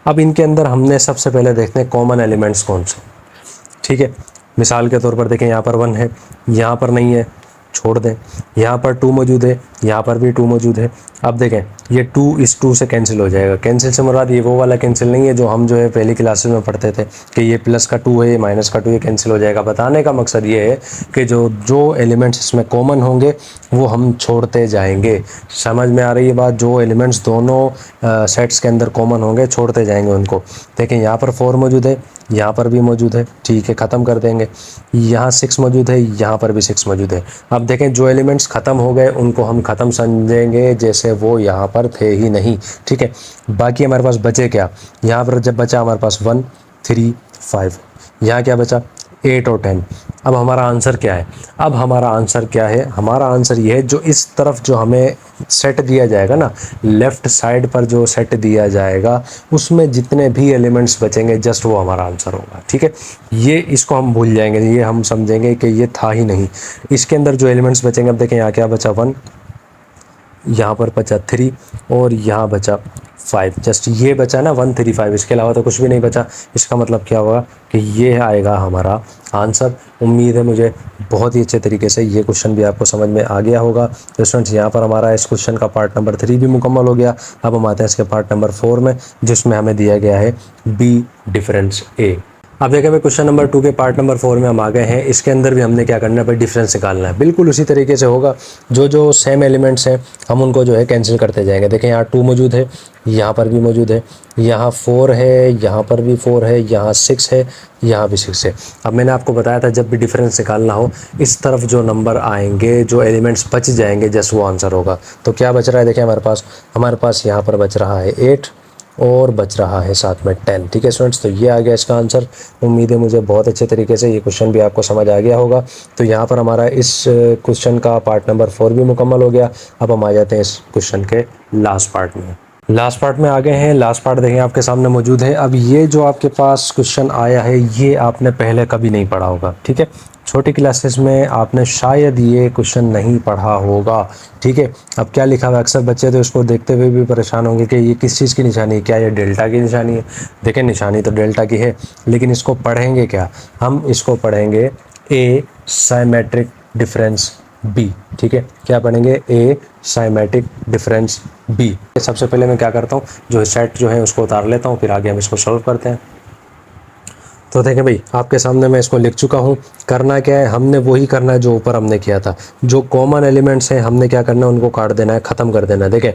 अब इनके अंदर हमने सबसे पहले देखते हैं कॉमन एलिमेंट्स कौन से। ठीक है, मिसाल के तौर पर देखें यहाँ पर 1 है, यहाँ पर नहीं है, छोड़ दें। यहाँ पर 2 मौजूद है, यहाँ पर भी 2 मौजूद है। अब देखें ये 2 इस 2 से कैंसिल हो जाएगा। कैंसिल से मुराद ये वो वाला कैंसिल नहीं है जो हम जो है पहली क्लासेस में पढ़ते थे कि ये प्लस का 2 है, ये माइनस का 2, ये कैंसिल हो जाएगा। बताने का मकसद ये है कि जो जो एलिमेंट्स इसमें कॉमन होंगे वो हम छोड़ते जाएंगे। समझ में आ रही है बात? जो एलिमेंट्स दोनों सेट्स के अंदर कॉमन होंगे छोड़ते जाएंगे उनको। देखें यहाँ पर 4 मौजूद है, यहाँ पर भी मौजूद है, ठीक है, ख़त्म कर देंगे। यहाँ 6 मौजूद है, यहाँ पर भी 6 मौजूद है। अब देखें जो एलिमेंट्स ख़त्म हो गए उनको हम ख़त्म समझेंगे जैसे वो यहाँ पर थे ही नहीं। ठीक है, बाकी हमारे पास बचे क्या, यहाँ पर जब बचा हमारे पास 1 3 5, यहाँ क्या बचा 8 और 10। अब हमारा आंसर क्या है, अब हमारा आंसर क्या है, हमारा आंसर ये है जो इस तरफ जो हमें सेट दिया जाएगा ना, लेफ़्ट साइड पर जो सेट दिया जाएगा उसमें जितने भी एलिमेंट्स बचेंगे जस्ट वो हमारा आंसर होगा। ठीक है, ये इसको हम भूल जाएंगे, ये हम समझेंगे कि ये था ही नहीं। इसके अंदर जो एलिमेंट्स बचेंगे, अब देखें यहाँ क्या बचा 1, यहाँ पर बचा 3 और यहाँ बचा 5। जस्ट ये बचा ना 1 3 5, इसके अलावा तो कुछ भी नहीं बचा। इसका मतलब क्या होगा कि ये आएगा हमारा आंसर। उम्मीद है मुझे बहुत ही अच्छे तरीके से ये क्वेश्चन भी आपको समझ में आ गया होगा। तो स्टूडेंट्स यहाँ पर हमारा इस क्वेश्चन का पार्ट नंबर 3 भी मुकम्मल हो गया। अब हम आते हैं इसके पार्ट नंबर 4 में, जिसमें हमें दिया गया है बी डिफरेंस ए। अब देखें भाई क्वेश्चन नंबर 2 के पार्ट नंबर 4 में हम आ गए हैं। इसके अंदर भी हमने क्या करना है भाई, डिफरेंस निकालना है। बिल्कुल उसी तरीके से होगा, जो जो सेम एलिमेंट्स हैं हम उनको जो है कैंसिल करते जाएंगे। देखें यहाँ 2 मौजूद है, यहाँ पर भी मौजूद है, यहाँ 4 है, यहाँ पर भी 4 है, यहाँ 6 है, यहाँ भी 6 है। अब मैंने आपको बताया था जब भी डिफरेंस निकालना हो, इस तरफ जो नंबर आएंगे, जो एलिमेंट्स बच जाएंगे, जस्ट वो आंसर होगा। तो क्या बच रहा है देखें हमारे पास यहाँ पर बच रहा है 8 और बच रहा है साथ में 10। ठीक है स्टूडेंट्स, तो ये आ गया इसका आंसर। उम्मीद है मुझे बहुत अच्छे तरीके से ये क्वेश्चन भी आपको समझ आ गया होगा। तो यहाँ पर हमारा इस क्वेश्चन का पार्ट नंबर 4 भी मुकम्मल हो गया। अब हम आ जाते हैं इस क्वेश्चन के लास्ट पार्ट में। लास्ट पार्ट में आ गए हैं। लास्ट पार्ट देखें आपके सामने मौजूद है। अब ये जो आपके पास क्वेश्चन आया है, ये आपने पहले कभी नहीं पढ़ा होगा। ठीक है, छोटी क्लासेस में आपने शायद ये क्वेश्चन नहीं पढ़ा होगा। ठीक है, अब क्या लिखा हुआ है, अक्सर बच्चे तो इसको देखते हुए भी परेशान होंगे कि ये किस चीज़ की निशानी है, क्या ये डेल्टा की निशानी है। देखें निशानी तो डेल्टा की है, लेकिन इसको पढ़ेंगे क्या, हम इसको पढ़ेंगे ए साइमेट्रिक डिफरेंस बी। ठीक है, क्या पढ़ेंगे, ए साइमेट्रिक डिफरेंस बी। सबसे पहले मैं क्या करता हूँ, जो सेट जो है उसको उतार लेता हूँ, फिर आगे हम इसको सॉल्व करते हैं। तो देखें भाई आपके सामने मैं इसको लिख चुका हूँ। करना क्या है, हमने वही करना है जो ऊपर हमने किया था। जो कॉमन एलिमेंट्स हैं हमने क्या करना है, उनको काट देना है, ख़त्म कर देना है। देखें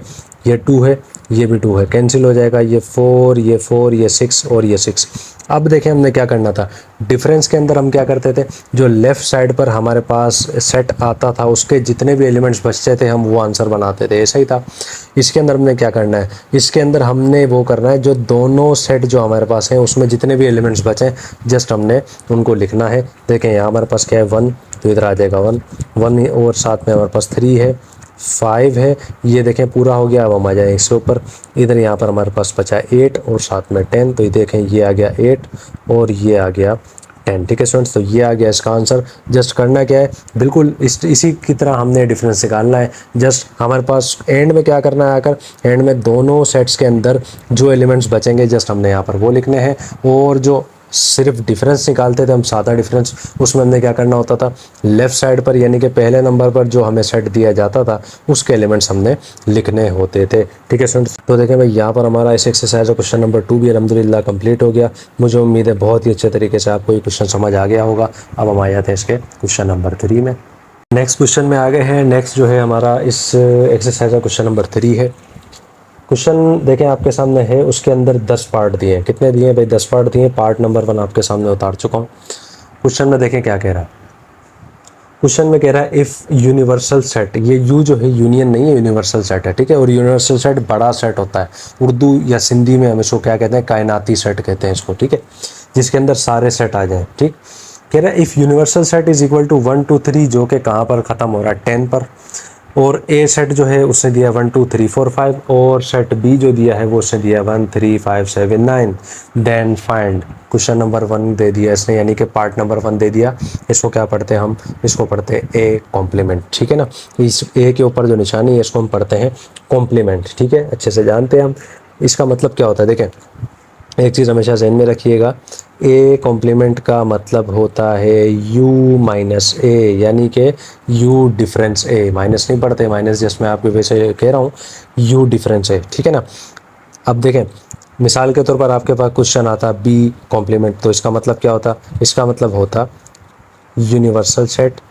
ये 2 है, ये भी 2 है, कैंसिल हो जाएगा। ये 4, ये 4, ये 6 और ये 6। अब देखें हमने क्या करना था, डिफरेंस के अंदर हम क्या करते थे, जो लेफ़्ट साइड पर हमारे पास सेट आता था उसके जितने भी एलिमेंट्स बचते थे हम वो आंसर बनाते थे, ऐसा ही था। इसके अंदर हमने क्या करना है, इसके अंदर हमने वो करना है, जो दोनों सेट जो हमारे पास हैं उसमें जितने भी एलिमेंट्स बचे जस्ट हमने उनको लिखना है। देखें यहाँ हमारे पास क्या है 1, तो इधर आ जाएगा 1 1 और साथ में हमारे पास 3 है, 5 है। ये देखें पूरा हो गया। अब हम आ जाए इसके ऊपर, इधर यहाँ पर हमारे पास बचा 8 और साथ में 10, तो ये देखें ये आ गया 8 और ये आ गया 10। ठीक है स्टूडेंट्स, तो ये आ गया इसका आंसर। जस्ट करना क्या है, बिल्कुल इसी की तरह हमने डिफरेंस निकालना है। जस्ट हमारे पास एंड में क्या करना है, आकर एंड में दोनों सेट्स के अंदर जो एलिमेंट्स बचेंगे जस्ट हमने यहाँ पर वो लिखने हैं। और जो सिर्फ डिफरेंस निकालते थे हम, सादा डिफरेंस, उसमें हमने क्या करना होता था, लेफ़्ट साइड पर यानी कि पहले नंबर पर जो हमें सेट दिया जाता था उसके एलिमेंट्स हमने लिखने होते थे। ठीक है स्टूडेंट्स, तो देखें भाई यहाँ पर हमारा इस एक्सरसाइज का क्वेश्चन नंबर 2 भी अलहमदिल्ला कंप्लीट हो गया। मुझे उम्मीद है बहुत ही अच्छे तरीके से आपको ये क्वेश्चन समझ आ गया होगा। अब हम आ जाते हैं इसके क्वेश्चन नंबर 3 में। नेक्स्ट क्वेश्चन में आ गए हैं। नेक्स्ट जो है हमारा इस एक्सरसाइज का क्वेश्चन नंबर 3 है। क्वेश्चन देखें आपके सामने है, उसके अंदर 10 पार्ट दिए हैं। कितने दिए हैं भाई, 10 पार्ट दिए हैं। पार्ट नंबर 1 आपके सामने उतार चुका हूँ। क्वेश्चन में देखें क्या कह रहा है। क्वेश्चन में कह रहा है इफ़ यूनिवर्सल सेट, ये यू जो है यूनियन नहीं है, यूनिवर्सल सेट है। ठीक है, और यूनिवर्सल सेट बड़ा सेट होता है। उर्दू या सिंधी में हम इसको क्या कहते हैं, कायनाती सेट कहते हैं इसको। ठीक है, जिसके अंदर सारे सेट आ जाएँ। ठीक, कह रहा है if universal set is equal to 1 2 3, जो कि कहाँ पर ख़त्म हो रहा है, 10 पर। और ए सेट जो है उसने दिया 1 2 3 4 5, और सेट बी जो दिया है वो उसने दिया 1 3 5 7 9। देन फाइंड, क्वेश्चन नंबर 1 दे दिया इसने, यानी कि पार्ट नंबर 1 दे दिया। इसको क्या पढ़ते हैं हम, इसको पढ़ते हैं ए कॉम्प्लीमेंट। ठीक है ना, इस ए के ऊपर जो निशानी है इसको हम पढ़ते हैं कॉम्प्लीमेंट। ठीक है, अच्छे से जानते हैं हम इसका मतलब क्या होता है। देखें एक चीज़ हमेशा ज़हन में रखिएगा, ए कॉम्प्लीमेंट का मतलब होता है यू माइनस ए, यानी कि यू डिफरेंस ए। माइनस नहीं पढ़ते, माइनस जस्ट मैं आपको वैसे कह रहा हूँ, यू डिफरेंस ए। ठीक है ना, अब देखें मिसाल के तौर पर आपके पास क्वेश्चन आता बी कॉम्प्लीमेंट, तो इसका मतलब क्या होता, इसका मतलब होता universal set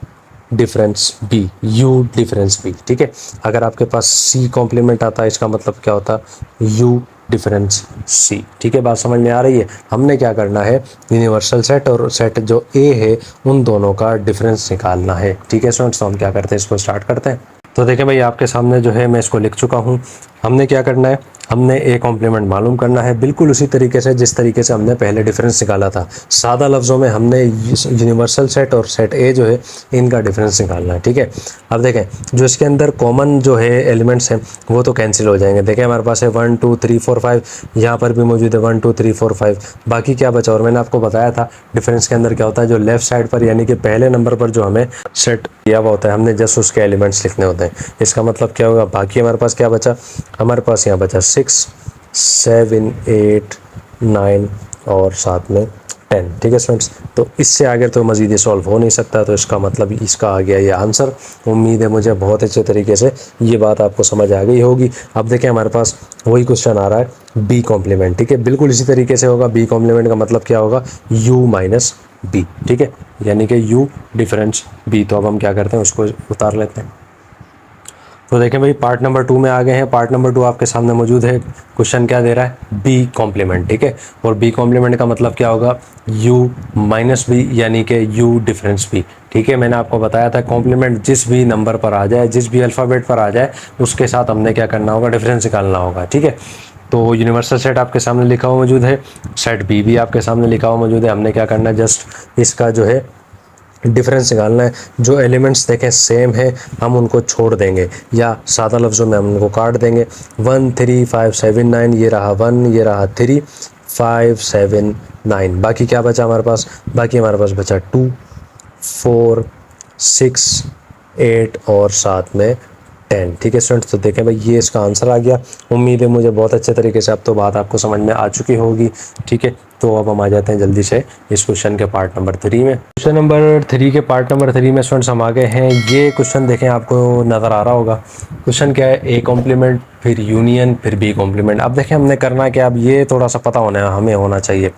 difference B, U difference B. ठीक है, अगर आपके पास सी कॉम्प्लीमेंट आता है इसका मतलब क्या होता, यू डिफरेंस सी। ठीक है, बात समझ में आ रही है। हमने क्या करना है, यूनिवर्सल सेट और सेट जो ए है उन दोनों का डिफरेंस निकालना है। ठीक है स्टूडेंट्स, तो हम क्या करते हैं, इसको स्टार्ट करते हैं। तो देखें भाई आपके सामने जो है मैं इसको लिख चुका हूँ। हमने क्या करना है, हमने ए कॉम्प्लीमेंट मालूम करना है बिल्कुल उसी तरीके से जिस तरीके से हमने पहले डिफरेंस निकाला था। सादा लफ्ज़ों में हमने यूनिवर्सल सेट और सेट ए जो है इनका डिफरेंस निकालना है। ठीक है, अब देखें जो इसके अंदर कॉमन जो है एलिमेंट्स हैं वो तो कैंसिल हो जाएंगे। देखें हमारे पास है 1 2 3 4 5, यहाँ पर भी मौजूद है 1 2 3 4 5। बाकी क्या बचा, और मैंने आपको बताया था डिफरेंस के अंदर क्या होता है, जो लेफ्ट साइड पर यानी कि पहले नंबर पर जो हमें सेट दिया हुआ होता है हमने जस्ट उसके एलिमेंट्स लिखने होते हैं। इसका मतलब क्या होगा, बाकी हमारे पास क्या बचा, हमारे पास यहाँ बचा 6 7 8 9 और साथ में 10। ठीक है स्टूडेंट्स, तो इससे आगे तो मज़ीद ये सॉल्व हो नहीं सकता, तो इसका मतलब इसका आ गया ये आंसर। उम्मीद है मुझे बहुत अच्छे तरीके से ये बात आपको समझ आ गई होगी। अब देखें हमारे पास वही क्वेश्चन आ रहा है बी कॉम्प्लीमेंट, ठीक है। बिल्कुल इसी तरीके से होगा। बी कॉम्प्लीमेंट का मतलब क्या होगा, u माइनस बी, ठीक है, यानी कि u डिफरेंस b। तो अब हम क्या करते हैं, उसको उतार लेते हैं। तो देखें भाई पार्ट नंबर 2 में आ गए हैं। पार्ट नंबर 2 आपके सामने मौजूद है। क्वेश्चन क्या दे रहा है, बी कॉम्प्लीमेंट, ठीक है। और बी कॉम्प्लीमेंट का मतलब क्या होगा, u माइनस बी, यानी कि u डिफरेंस b, ठीक है। मैंने आपको बताया था कॉम्प्लीमेंट जिस भी नंबर पर आ जाए, जिस भी अल्फ़ाबेट पर आ जाए, उसके साथ हमने क्या करना होगा, डिफरेंस निकालना होगा, ठीक है। तो यूनिवर्सल सेट आपके सामने लिखा हुआ मौजूद है, सेट बी भी आपके सामने लिखा हुआ मौजूद है। हमने क्या करना है, जस्ट इसका जो है डिफरेंस निकालना है। जो एलिमेंट्स देखें सेम है हम उनको छोड़ देंगे, या सादा लफ्ज़ों में हम उनको काट देंगे। 1 3 5 7 9, ये रहा 1, ये रहा 3 5 7 9। बाकी क्या बचा हमारे पास, बाकी हमारे पास बचा 2 4 6 8 और साथ में 10, ठीक है स्टूडेंट्स। तो देखें भाई ये इसका आंसर आ गया। उम्मीद है मुझे बहुत अच्छे तरीके से अब तो बात आपको समझ में आ चुकी होगी, ठीक है। तो अब हम आ जाते हैं जल्दी से इस क्वेश्चन के पार्ट नंबर 3 में। क्वेश्चन नंबर 3 के पार्ट नंबर 3 में स्टूडेंट्स हम आ गए हैं। ये क्वेश्चन देखें, आपको नज़र आ रहा होगा। क्वेश्चन क्या है, ए कॉम्प्लीमेंट, फिर यूनियन, फिर बी कॉम्प्लीमेंट। अब देखें हमने करना है कि अब ये थोड़ा सा पता हमें होना चाहिए,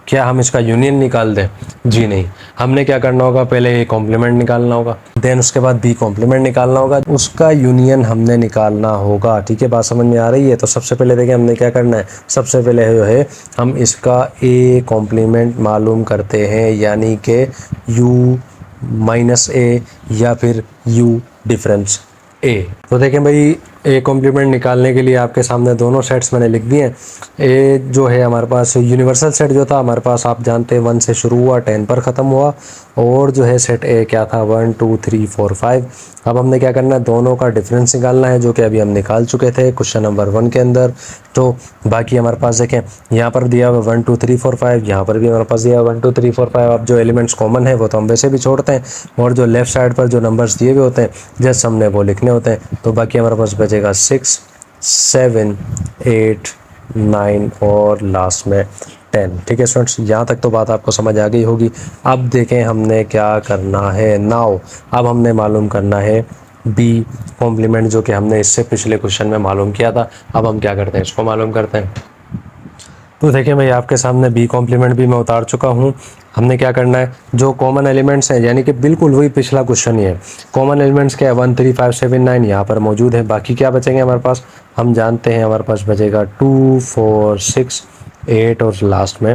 क्या हम इसका यूनियन निकाल दें? जी नहीं, हमने क्या करना होगा, पहले ए कॉम्प्लीमेंट निकालना होगा, देन उसके बाद बी कॉम्प्लीमेंट निकालना होगा, उसका यूनियन हमने निकालना होगा, ठीक है। बात समझ में आ रही है? तो सबसे पहले देखिए हमने क्या करना है, सबसे पहले जो है हम इसका ए कॉम्प्लीमेंट मालूम करते हैं, यानी कि u माइनस ए या फिर u डिफरेंस a। तो देखें भाई ए कॉम्प्लीमेंट निकालने के लिए आपके सामने दोनों सेट्स मैंने लिख दिए हैं। ए जो है हमारे पास यूनिवर्सल सेट जो था हमारे पास, आप जानते हैं 1 से शुरू हुआ 10 पर ख़त्म हुआ, और जो है सेट ए क्या था, 1 2 3 4 5। अब हमने क्या करना है, दोनों का डिफरेंस निकालना है, जो कि अभी हम निकाल चुके थे क्वेश्चन नंबर 1 के अंदर। तो बाकी हमारे पास देखें यहाँ पर दिया हुआ 1 2 3 4 5, यहाँ पर भी हमारे पास दिया 1 2 3 4 5। अब जो एलिमेंट्स कॉमन है वो तो हम वैसे भी छोड़ते हैं, और जो लेफ्ट साइड पर जो नंबर्स दिए हुए होते हैं जस्ट हमने वो लिखने होते हैं। तो बाकी हमारे पास बचेगा 6 7 8 9 और लास्ट में 10, ठीक है स्टूडेंट्स। यहाँ तक तो बात आपको समझ आ गई होगी। अब देखें हमने क्या करना है नाउ, अब हमने मालूम करना है बी कॉम्प्लीमेंट, जो कि हमने इससे पिछले क्वेश्चन में मालूम किया था। अब हम क्या करते हैं, इसको मालूम करते हैं। तो देखिए भाई आपके सामने बी कॉम्प्लीमेंट भी मैं उतार चुका हूँ। हमने क्या करना है, जो कॉमन एलिमेंट्स हैं, यानी कि बिल्कुल वही पिछला क्वेश्चन ही है। कॉमन एलिमेंट्स क्या है, 1 3 5 7 9 यहाँ पर मौजूद है। बाकी क्या बचेंगे हमारे पास, हम जानते हैं हमारे पास बचेगा 2 4 6 8 और लास्ट में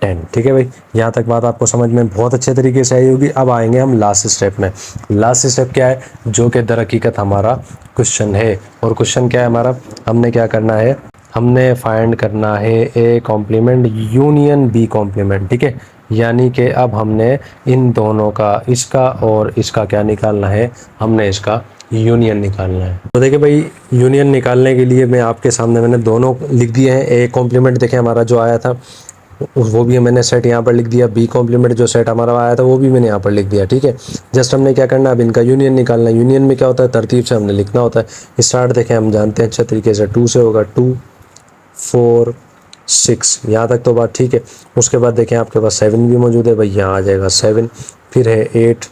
10, ठीक है भाई। यहाँ तक बात आपको समझ में बहुत अच्छे तरीके से आई होगी। अब आएंगे हम लास्ट स्टेप में। लास्ट स्टेप क्या है, जो कि दर हकीकत हमारा क्वेश्चन है। और क्वेश्चन क्या है हमारा, हमने क्या करना है, हमने फाइंड करना है A complement union B complement, ठीक है। यानी कि अब हमने इन दोनों का, इसका और इसका क्या निकालना है, हमने इसका यूनियन निकालना है। तो देखिए भाई यूनियन निकालने के लिए मैं आपके सामने मैंने दोनों लिख दिए हैं। ए कॉम्प्लीमेंट देखें हमारा जो आया था वो भी मैंने सेट यहाँ पर लिख दिया, बी कॉम्प्लीमेंट जो सेट हमारा आया था वो भी मैंने यहाँ पर लिख दिया, ठीक है। जस्ट हमने क्या करना है, अब इनका यूनियन निकालना है। यूनियन में क्या होता है, तरतीब से हमने लिखना होता है। स्टार्ट देखें हम जानते हैं अच्छे तरीके से, 2 से होगा 2 4 6, यहाँ तक तो बात ठीक है। उसके बाद देखें आपके पास 7 भी मौजूद है भाई, यहाँ आ जाएगा 7, फिर है 8,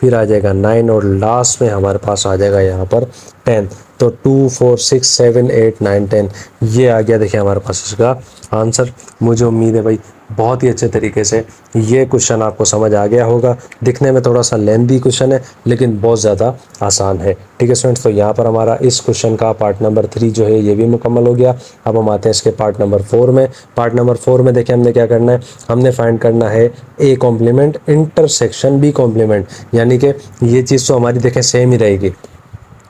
फिर आ जाएगा 9 और लास्ट में हमारे पास आ जाएगा यहाँ पर 10। तो 2 4 6 7 8 9 10 ये आ गया देखिए हमारे पास इसका आंसर। मुझे उम्मीद है भाई बहुत ही अच्छे तरीके से ये क्वेश्चन आपको समझ आ गया होगा। दिखने में थोड़ा सा लेंथी क्वेश्चन है लेकिन बहुत ज़्यादा आसान है, ठीक है स्टूडेंट्स। तो यहाँ पर हमारा इस क्वेश्चन का पार्ट नंबर 3 जो है ये भी मुकम्मल हो गया। अब हम आते हैं इसके पार्ट नंबर 4 में। पार्ट नंबर 4 में देखिए हमने क्या करना है, हमने फाइंड करना है A complement intersection B complement, यानी कि ये चीज़ तो हमारी देखें सेम ही रहेगी।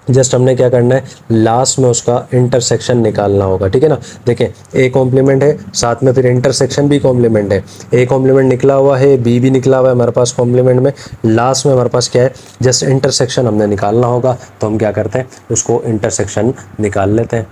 जस्ट हमने क्या करना है, लास्ट में उसका इंटरसेक्शन निकालना होगा, ठीक है ना। देखें ए कॉम्प्लीमेंट है, साथ में फिर इंटरसेक्शन बी कॉम्प्लीमेंट है। ए कॉम्प्लीमेंट निकला हुआ है, बी भी निकला हुआ है हमारे पास कॉम्प्लीमेंट में। लास्ट में हमारे पास क्या है, जस्ट इंटरसेक्शन हमने निकालना होगा। तो हम क्या करते हैं, उसको इंटरसेक्शन निकाल लेते हैं।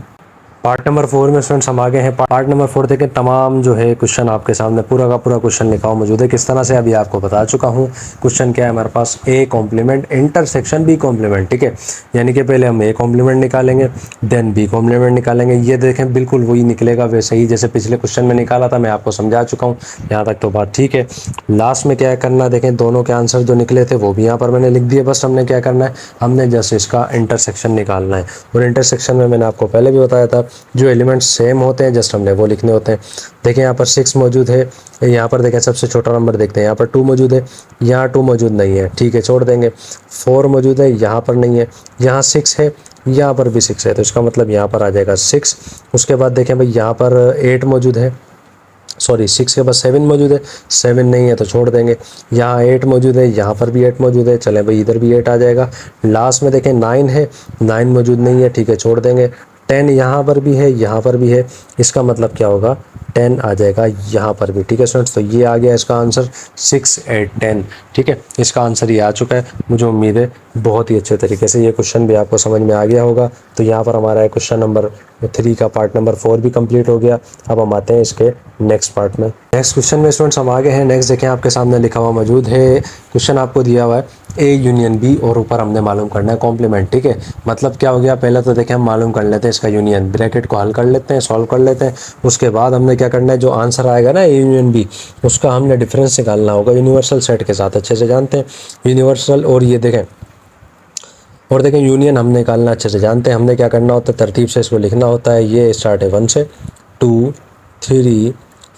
पार्ट नंबर 4 में स्टूडेंट्स हम आ गए हैं। पार्ट नंबर 4 देखें, तमाम जो है क्वेश्चन आपके सामने पूरा का पूरा क्वेश्चन लिखा हुआ मौजूद है। किस तरह से अभी आपको बता चुका हूँ। क्वेश्चन क्या है हमारे पास, A complement intersection B complement, ठीक है। यानी कि पहले हम ए कॉम्प्लीमेंट निकालेंगे, देन बी कॉम्प्लीमेंट निकालेंगे। ये देखें बिल्कुल वही निकलेगा वैसे ही जैसे पिछले क्वेश्चन में निकाला था, मैं आपको समझा चुका हूँ। यहाँ तक तो बात ठीक है। लास्ट में क्या करना, देखें दोनों के आंसर जो निकले थे वो भी यहाँ पर मैंने लिख दिए। बस हमने क्या करना है, हमने जस्ट इसका इंटरसेक्शन निकालना है। और इंटरसेक्शन में मैंने आपको पहले भी बताया था जो एलिमेंट्स सेम होते हैं जस्ट हमने वो लिखने होते हैं। देखें यहाँ पर 6 मौजूद है, यहाँ पर देखें सबसे छोटा नंबर देखते हैं, यहाँ पर 2 मौजूद है, यहाँ 2 मौजूद नहीं है, ठीक है छोड़ देंगे। 4 मौजूद है, यहाँ पर नहीं है, यहाँ 6 है, यहाँ पर भी 6 है, तो इसका मतलब यहाँ पर आ जाएगा 6। उसके बाद देखें भाई यहाँ पर 8 मौजूद है, सॉरी 6 के बाद 7 मौजूद है, 7 नहीं है तो छोड़ देंगे। यहाँ 8 मौजूद है, यहाँ पर भी 8 मौजूद है, चलें भाई इधर भी 8 आ जाएगा। लास्ट में देखें 9 है, 9 मौजूद नहीं है, ठीक है छोड़ देंगे। 10 यहाँ पर भी है, यहाँ पर भी है, इसका मतलब क्या होगा 10 आ जाएगा यहाँ पर भी, ठीक है स्टूडेंट्स। तो ये आ गया इसका आंसर 6, 8, 10, ठीक है। इसका आंसर ये आ चुका है, मुझे उम्मीद है बहुत ही अच्छे तरीके से ये क्वेश्चन भी आपको समझ में आ गया होगा। तो यहाँ पर हमारा क्वेश्चन नंबर 3 का पार्ट नंबर 4 भी कंप्लीट हो गया। अब हम आते हैं इसके नेक्स्ट पार्ट में। नेक्स्ट क्वेश्चन में स्टूडेंट्स हम आगे हैं। नेक्स्ट देखें आपके सामने लिखा हुआ मौजूद है, क्वेश्चन आपको दिया हुआ है ए यूनियन बी और ऊपर हमने मालूम करना है कॉम्प्लीमेंट, ठीक है। मतलब क्या हो गया, पहले तो देखें हम मालूम कर लेते हैं इसका यूनियन, ब्रैकेट को हल कर लेते हैं, सॉल्व कर लेते हैं। उसके बाद हमने क्या करना है, जो आंसर आएगा ना ए यूनियन बी, उसका हमने डिफरेंस निकालना होगा यूनिवर्सल सेट के साथ, अच्छे से जानते हैं यूनिवर्सल। और ये देखें यूनियन हमने निकालना अच्छे से जानते हैं। हमने क्या करना होता है, तरतीब से इसको लिखना होता है। ये स्टार्ट है 1 से, 2, 3,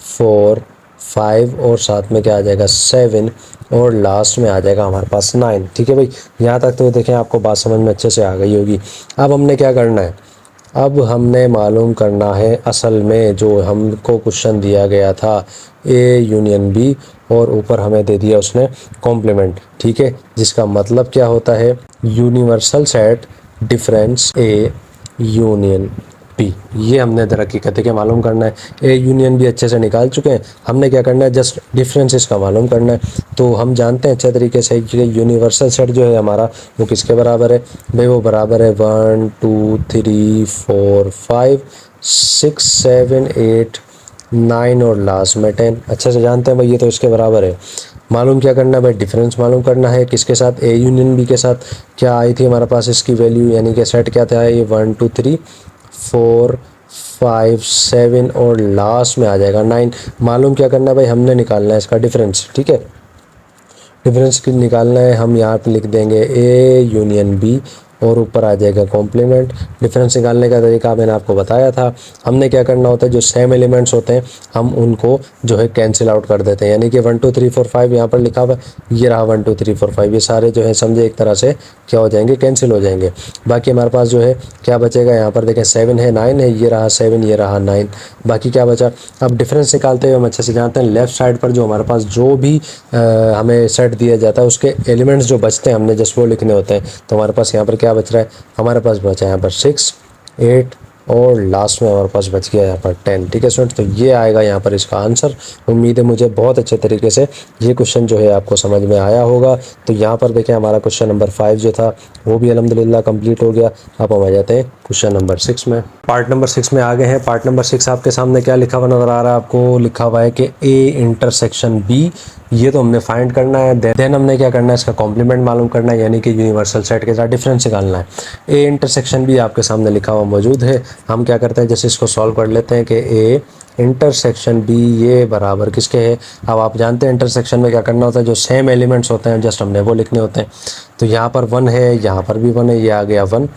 4, 5 और साथ में क्या आ जाएगा 7 और लास्ट में आ जाएगा हमारे पास 9, ठीक है भाई। यहाँ तक तो देखें आपको बात समझ में अच्छे से आ गई होगी। अब हमने क्या करना है, अब हमने मालूम करना है असल में जो हमको क्वेश्चन दिया गया था ए यूनियन बी और ऊपर हमें दे दिया उसने कॉम्प्लीमेंट, ठीक है। जिसका मतलब क्या होता है, universal set difference A union B, ये हमने हकीकत के मालूम करना है। ए यूनियन बी अच्छे से निकाल चुके हैं, हमने क्या करना है जस्ट डिफरेंस इसका मालूम करना है। तो हम जानते हैं अच्छे तरीके से कि यूनिवर्सल सेट जो है हमारा वो किसके बराबर है भाई, वो बराबर है 1, 2, 3, 4, 5, 6, 7, 8, 9 और लास्ट में 10, अच्छे से जानते हैं भाई ये तो इसके बराबर है। मालूम क्या करना है भाई, डिफरेंस मालूम करना है किसके साथ, ए यूनियन बी के साथ। क्या आई थी हमारे पास इसकी वैल्यू, यानी कि सेट क्या था ये 1, 2, 3, 4, 5, 7 और लास्ट में आ जाएगा 9। मालूम क्या करना है भाई, हमने निकालना है इसका डिफरेंस, ठीक है। डिफरेंस निकालना है, हम यहाँ पे लिख देंगे ए यूनियन बी और ऊपर आ जाएगा कॉम्प्लीमेंट। डिफरेंस निकालने का तरीका मैंने आपको बताया था। हमने क्या करना होता है, जो सेम एलिमेंट्स होते हैं हम उनको जो है कैंसिल आउट कर देते हैं, यानी कि 1, 2, 3, 4, 5 यहाँ पर लिखा हुआ है, ये रहा 1, 2, 3, 4, 5, ये सारे जो है समझे एक तरह से क्या हो जाएंगे, कैंसिल हो जाएंगे। बाकी हमारे पास जो है क्या बचेगा, यहाँ पर देखें 7 है, 9 है, ये रहा 7, ये रहा 9, बाकी क्या बचा। अब डिफरेंस निकालते हुए हम अच्छे से जानते हैं लेफ़्ट साइड पर जो हमारे पास जो भी हमें सेट दिया जाता है उसके एलिमेंट्स जो बचते हैं हमने जस्ट वो लिखने होते हैं। तो हमारे पास यहाँ पर क्या बच रहा है, हमारे पास बचा है यहाँ पर 6, 8 और लास्ट में हमारे पास बच गया यहाँ पर 10, ठीक है स्टूडेंट्स। तो ये आएगा यहाँ पर इसका आंसर। उम्मीद है मुझे बहुत अच्छे तरीके से ये क्वेश्चन जो है आपको समझ में आया होगा। तो यहाँ पर देखें हमारा क्वेश्चन नंबर 5 जो था वो भी अल्हम्दुलिल्लाह कंप्लीट हो गया। अब हम आ जाते हैं क्वेश्चन नंबर 6 में। पार्ट नंबर 6 में आ गए हैं। पार्ट नंबर 6 आपके सामने क्या लिखा हुआ नज़र आ रहा है आपको, लिखा हुआ है कि ए इंटरसेक्शन बी, ये तो हमने फाइंड करना है। देन हमने क्या करना है, इसका कॉम्प्लीमेंट मालूम करना है, यानी कि यूनिवर्सल सेट के साथ डिफरेंस निकालना है। ए इंटरसेक्शन बी आपके सामने लिखा हुआ मौजूद है। हम क्या करते हैं, जैसे इसको सॉल्व कर लेते हैं कि ए इंटरसेक्शन बी ये बराबर किसके है। अब आप जानते हैं इंटरसेक्शन में क्या करना होता है, जो सेम एलिमेंट्स होते हैं जस्ट हमने वो लिखने होते हैं। तो यहाँ पर 1 है, यहाँ पर भी 1 है, ये आ गया 1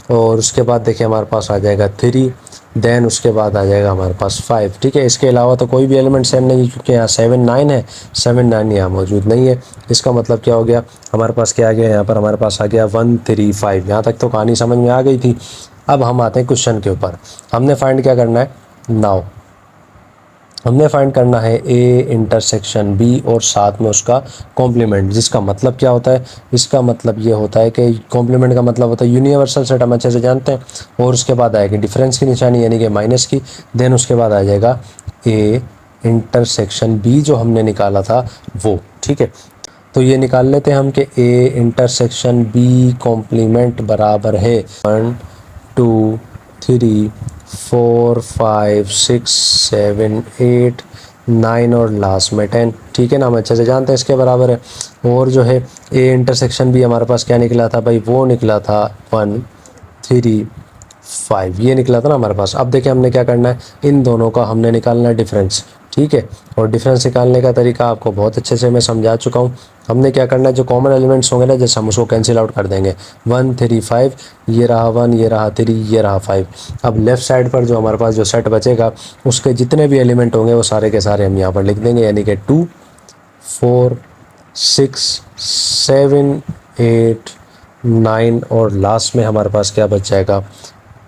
और उसके बाद देखिए हमारे पास आ जाएगा 3, देन उसके बाद आ जाएगा हमारे पास 5, ठीक है। इसके अलावा तो कोई भी एलिमेंट सेम नहीं, क्योंकि यहाँ 7, 9 है, 7, 9 यहाँ मौजूद नहीं है। इसका मतलब क्या हो गया, हमारे पास क्या आ गया, यहाँ पर हमारे पास आ गया 1, 3, 5। यहाँ तक तो कहानी समझ में आ गई थी। अब हम आते हैं क्वेश्चन के ऊपर। हमने फाइंड क्या करना है, नाउ हमने फाइंड करना है ए इंटरसेक्शन बी और साथ में उसका कॉम्प्लीमेंट। जिसका मतलब क्या होता है, इसका मतलब ये होता है कि कॉम्प्लीमेंट का मतलब होता है यूनिवर्सल सेट, हम अच्छे से जानते हैं। और उसके बाद आएगी डिफरेंस की निशानी यानी कि माइनस की, देन उसके बाद आ जाएगा ए इंटरसेक्शन बी जो हमने निकाला था वो, ठीक है। तो ये निकाल लेते हैं हम कि ए इंटरसेक्शन बी कॉम्प्लीमेंट बराबर है 1, 2, 3, 4, 5, 6, 7, 8, 9 और लास्ट में 10, ठीक है ना। हम अच्छे से जानते हैं इसके बराबर है। और जो है ए इंटरसेक्शन भी हमारे पास क्या निकला था भाई, वो निकला था 1, 3, 5 ये निकला था ना हमारे पास। अब देखिए हमने क्या करना है, इन दोनों का हमने निकालना है डिफरेंस, ठीक है। और डिफरेंस निकालने का तरीका आपको बहुत अच्छे से मैं समझा चुका हूँ। हमने क्या करना है, जो कॉमन एलिमेंट्स होंगे ना, जैसे हम उसको कैंसिल आउट कर देंगे। 1 3 5, ये रहा 1, ये रहा 3, ये रहा 5। अब लेफ़्ट साइड पर जो हमारे पास जो सेट बचेगा, उसके जितने भी एलिमेंट होंगे वो सारे के सारे हम यहाँ पर लिख देंगे, यानी कि 2 4 6 7 8 9 और लास्ट में हमारे पास क्या बच जाएगा,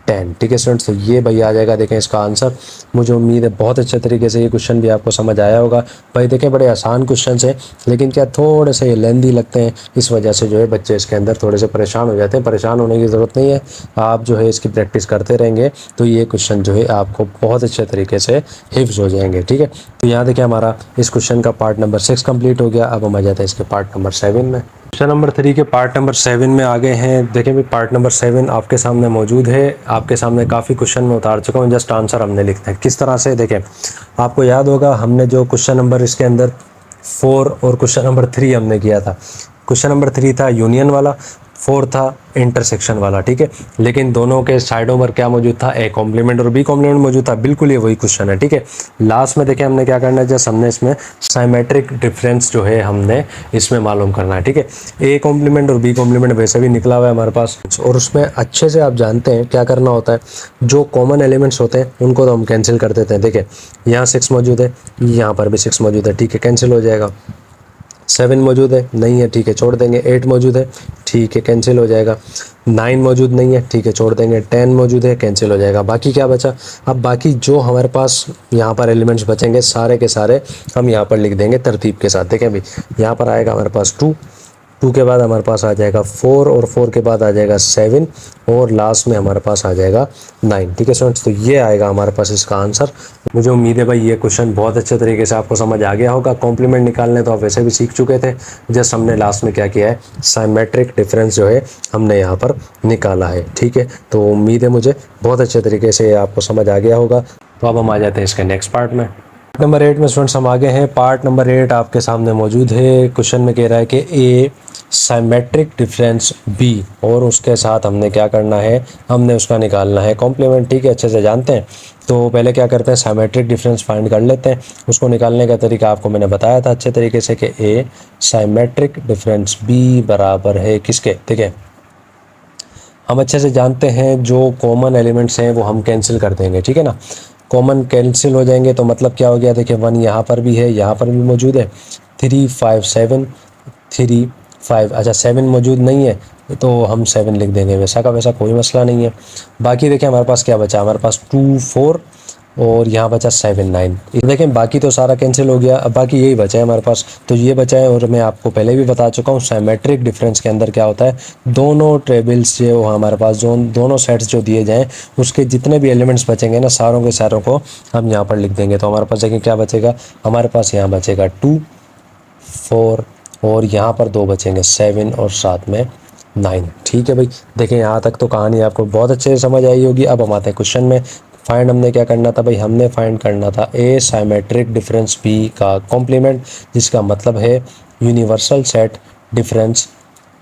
10। ठीक है स्टूडेंट्स, तो ये भाई आ जाएगा देखें इसका आंसर। मुझे उम्मीद है बहुत अच्छे तरीके से ये क्वेश्चन भी आपको समझ आया होगा। भाई देखें बड़े आसान क्वेश्चन हैं, लेकिन क्या थोड़े से लेंदी लगते हैं, इस वजह से जो है बच्चे इसके अंदर थोड़े से परेशान हो जाते हैं। परेशान होने की ज़रूरत नहीं है, आप जो है इसकी प्रैक्टिस करते रहेंगे तो ये क्वेश्चन जो है आपको बहुत अच्छे तरीके से हिफ्ज़ हो जाएंगे। ठीक है, तो यहाँ देखिए हमारा इस क्वेश्चन का पार्ट नंबर 6 कंप्लीट हो गया। अब हम आ जाते हैं इसके पार्ट नंबर 7 में। क्वेश्चन नंबर 3 के पार्ट नंबर 7 में आ गए हैं। देखें भी पार्ट नंबर 7 आपके सामने मौजूद है। आपके सामने काफ़ी क्वेश्चन में उतार चुका हूँ, जस्ट आंसर हमने लिखना है। किस तरह से देखें, आपको याद होगा हमने जो क्वेश्चन नंबर इसके अंदर 4 और क्वेश्चन नंबर 3 हमने किया था। क्वेश्चन नंबर 3 था यूनियन वाला, 4 था इंटरसेक्शन वाला। ठीक है, लेकिन दोनों के साइडों पर क्या मौजूद था, ए कॉम्प्लीमेंट और बी कॉम्प्लीमेंट मौजूद था। बिल्कुल ये वही क्वेश्चन है। ठीक है, लास्ट में देखें हमने क्या करना है, जस्ट हमने इसमें साइमेट्रिक डिफरेंस जो है हमने इसमें मालूम करना है। ठीक है, ए कॉम्प्लीमेंट और बी कॉम्प्लीमेंट वैसे भी निकला हुआ है हमारे पास, और उसमें अच्छे से आप जानते हैं क्या करना होता है। जो कॉमन एलिमेंट्स होते हैं उनको तो हम कैंसिल कर देते हैं। देखिए यहाँ 6 मौजूद है, यहाँ पर भी 6 मौजूद है, ठीक है, कैंसिल हो जाएगा। 7 मौजूद है, नहीं है, ठीक है, छोड़ देंगे। 8 मौजूद है, ठीक है, कैंसिल हो जाएगा। 9 मौजूद नहीं है, ठीक है, छोड़ देंगे। 10 मौजूद है, कैंसिल हो जाएगा। बाकी क्या बचा, अब बाकी जो हमारे पास यहाँ पर एलिमेंट्स बचेंगे सारे के सारे हम यहाँ पर लिख देंगे तरतीब के साथ। देखें अभी यहाँ पर आएगा हमारे पास 2, 2 के बाद हमारे पास आ जाएगा 4, और 4 के बाद आ जाएगा 7, और लास्ट में हमारे पास आ जाएगा 9। ठीक है स्टूडेंट्स, तो ये आएगा हमारे पास इसका आंसर। मुझे उम्मीद है भाई ये क्वेश्चन बहुत अच्छे तरीके से आपको समझ आ गया होगा। कॉम्प्लीमेंट निकालने तो आप वैसे भी सीख चुके थे, जस्ट हमने लास्ट में क्या किया है, साइमेट्रिक डिफरेंस जो है हमने यहाँ पर निकाला है। ठीक है, तो उम्मीद है मुझे बहुत अच्छे तरीके से आपको समझ आ गया होगा। तो अब हम आ जाते हैं इसके नेक्स्ट पार्ट में। नंबर 8 में स्टूडेंट्स हम आगे हैं। पार्ट नंबर 8 आपके सामने मौजूद है। क्वेश्चन में कह रहा है कि ए साइमेट्रिक डिफरेंस बी, और उसके साथ हमने क्या करना है, हमने उसका निकालना है कॉम्प्लीमेंट। ठीक है, अच्छे से जानते हैं। तो पहले क्या करते हैं, साइमेट्रिक डिफरेंस फाइंड कर लेते हैं। उसको निकालने का तरीका आपको मैंने बताया था अच्छे तरीके से कि ए साइमेट्रिक डिफरेंस बी बराबर है किसके। ठीक है, हम अच्छे से जानते हैं जो कॉमन एलिमेंट्स हैं वो हम कैंसिल कर देंगे। ठीक है ना, कॉमन कैंसिल हो जाएंगे तो मतलब क्या हो गया, देखिए 1 यहाँ पर भी है, यहाँ पर भी मौजूद है। 3 5 7 3 5, अच्छा 7 मौजूद नहीं है तो हम 7 लिख देंगे, वैसा का वैसा, कोई मसला नहीं है। बाकी देखिए हमारे पास क्या बचा, हमारे पास 2 4 और यहाँ बचा 7 9। ये देखें बाकी तो सारा कैंसिल हो गया, अब बाकी यही बचा है हमारे पास। तो ये बचा है, और मैं आपको पहले भी बता चुका हूँ साइमेट्रिक डिफरेंस के अंदर क्या होता है, दोनों टेबल्स जो हमारे पास जो दोनों सेट्स जो दिए जाएँ उसके जितने भी एलिमेंट्स बचेंगे ना, सारों के सारों को हम यहाँ पर लिख देंगे। तो हमारे पास देखिए क्या बचेगा, हमारे पास यहाँ बचेगा 2 4 और यहाँ पर 2 बचेंगे 7 और साथ में 9। ठीक है भाई, देखें यहाँ तक तो कहानी आपको बहुत अच्छे से समझ आई होगी। अब हम आते हैं क्वेश्चन में। फाइंड हमने क्या करना था भाई, हमने फाइंड करना था ए साइमेट्रिक डिफरेंस बी का कॉम्प्लीमेंट, जिसका मतलब है यूनिवर्सल सेट डिफरेंस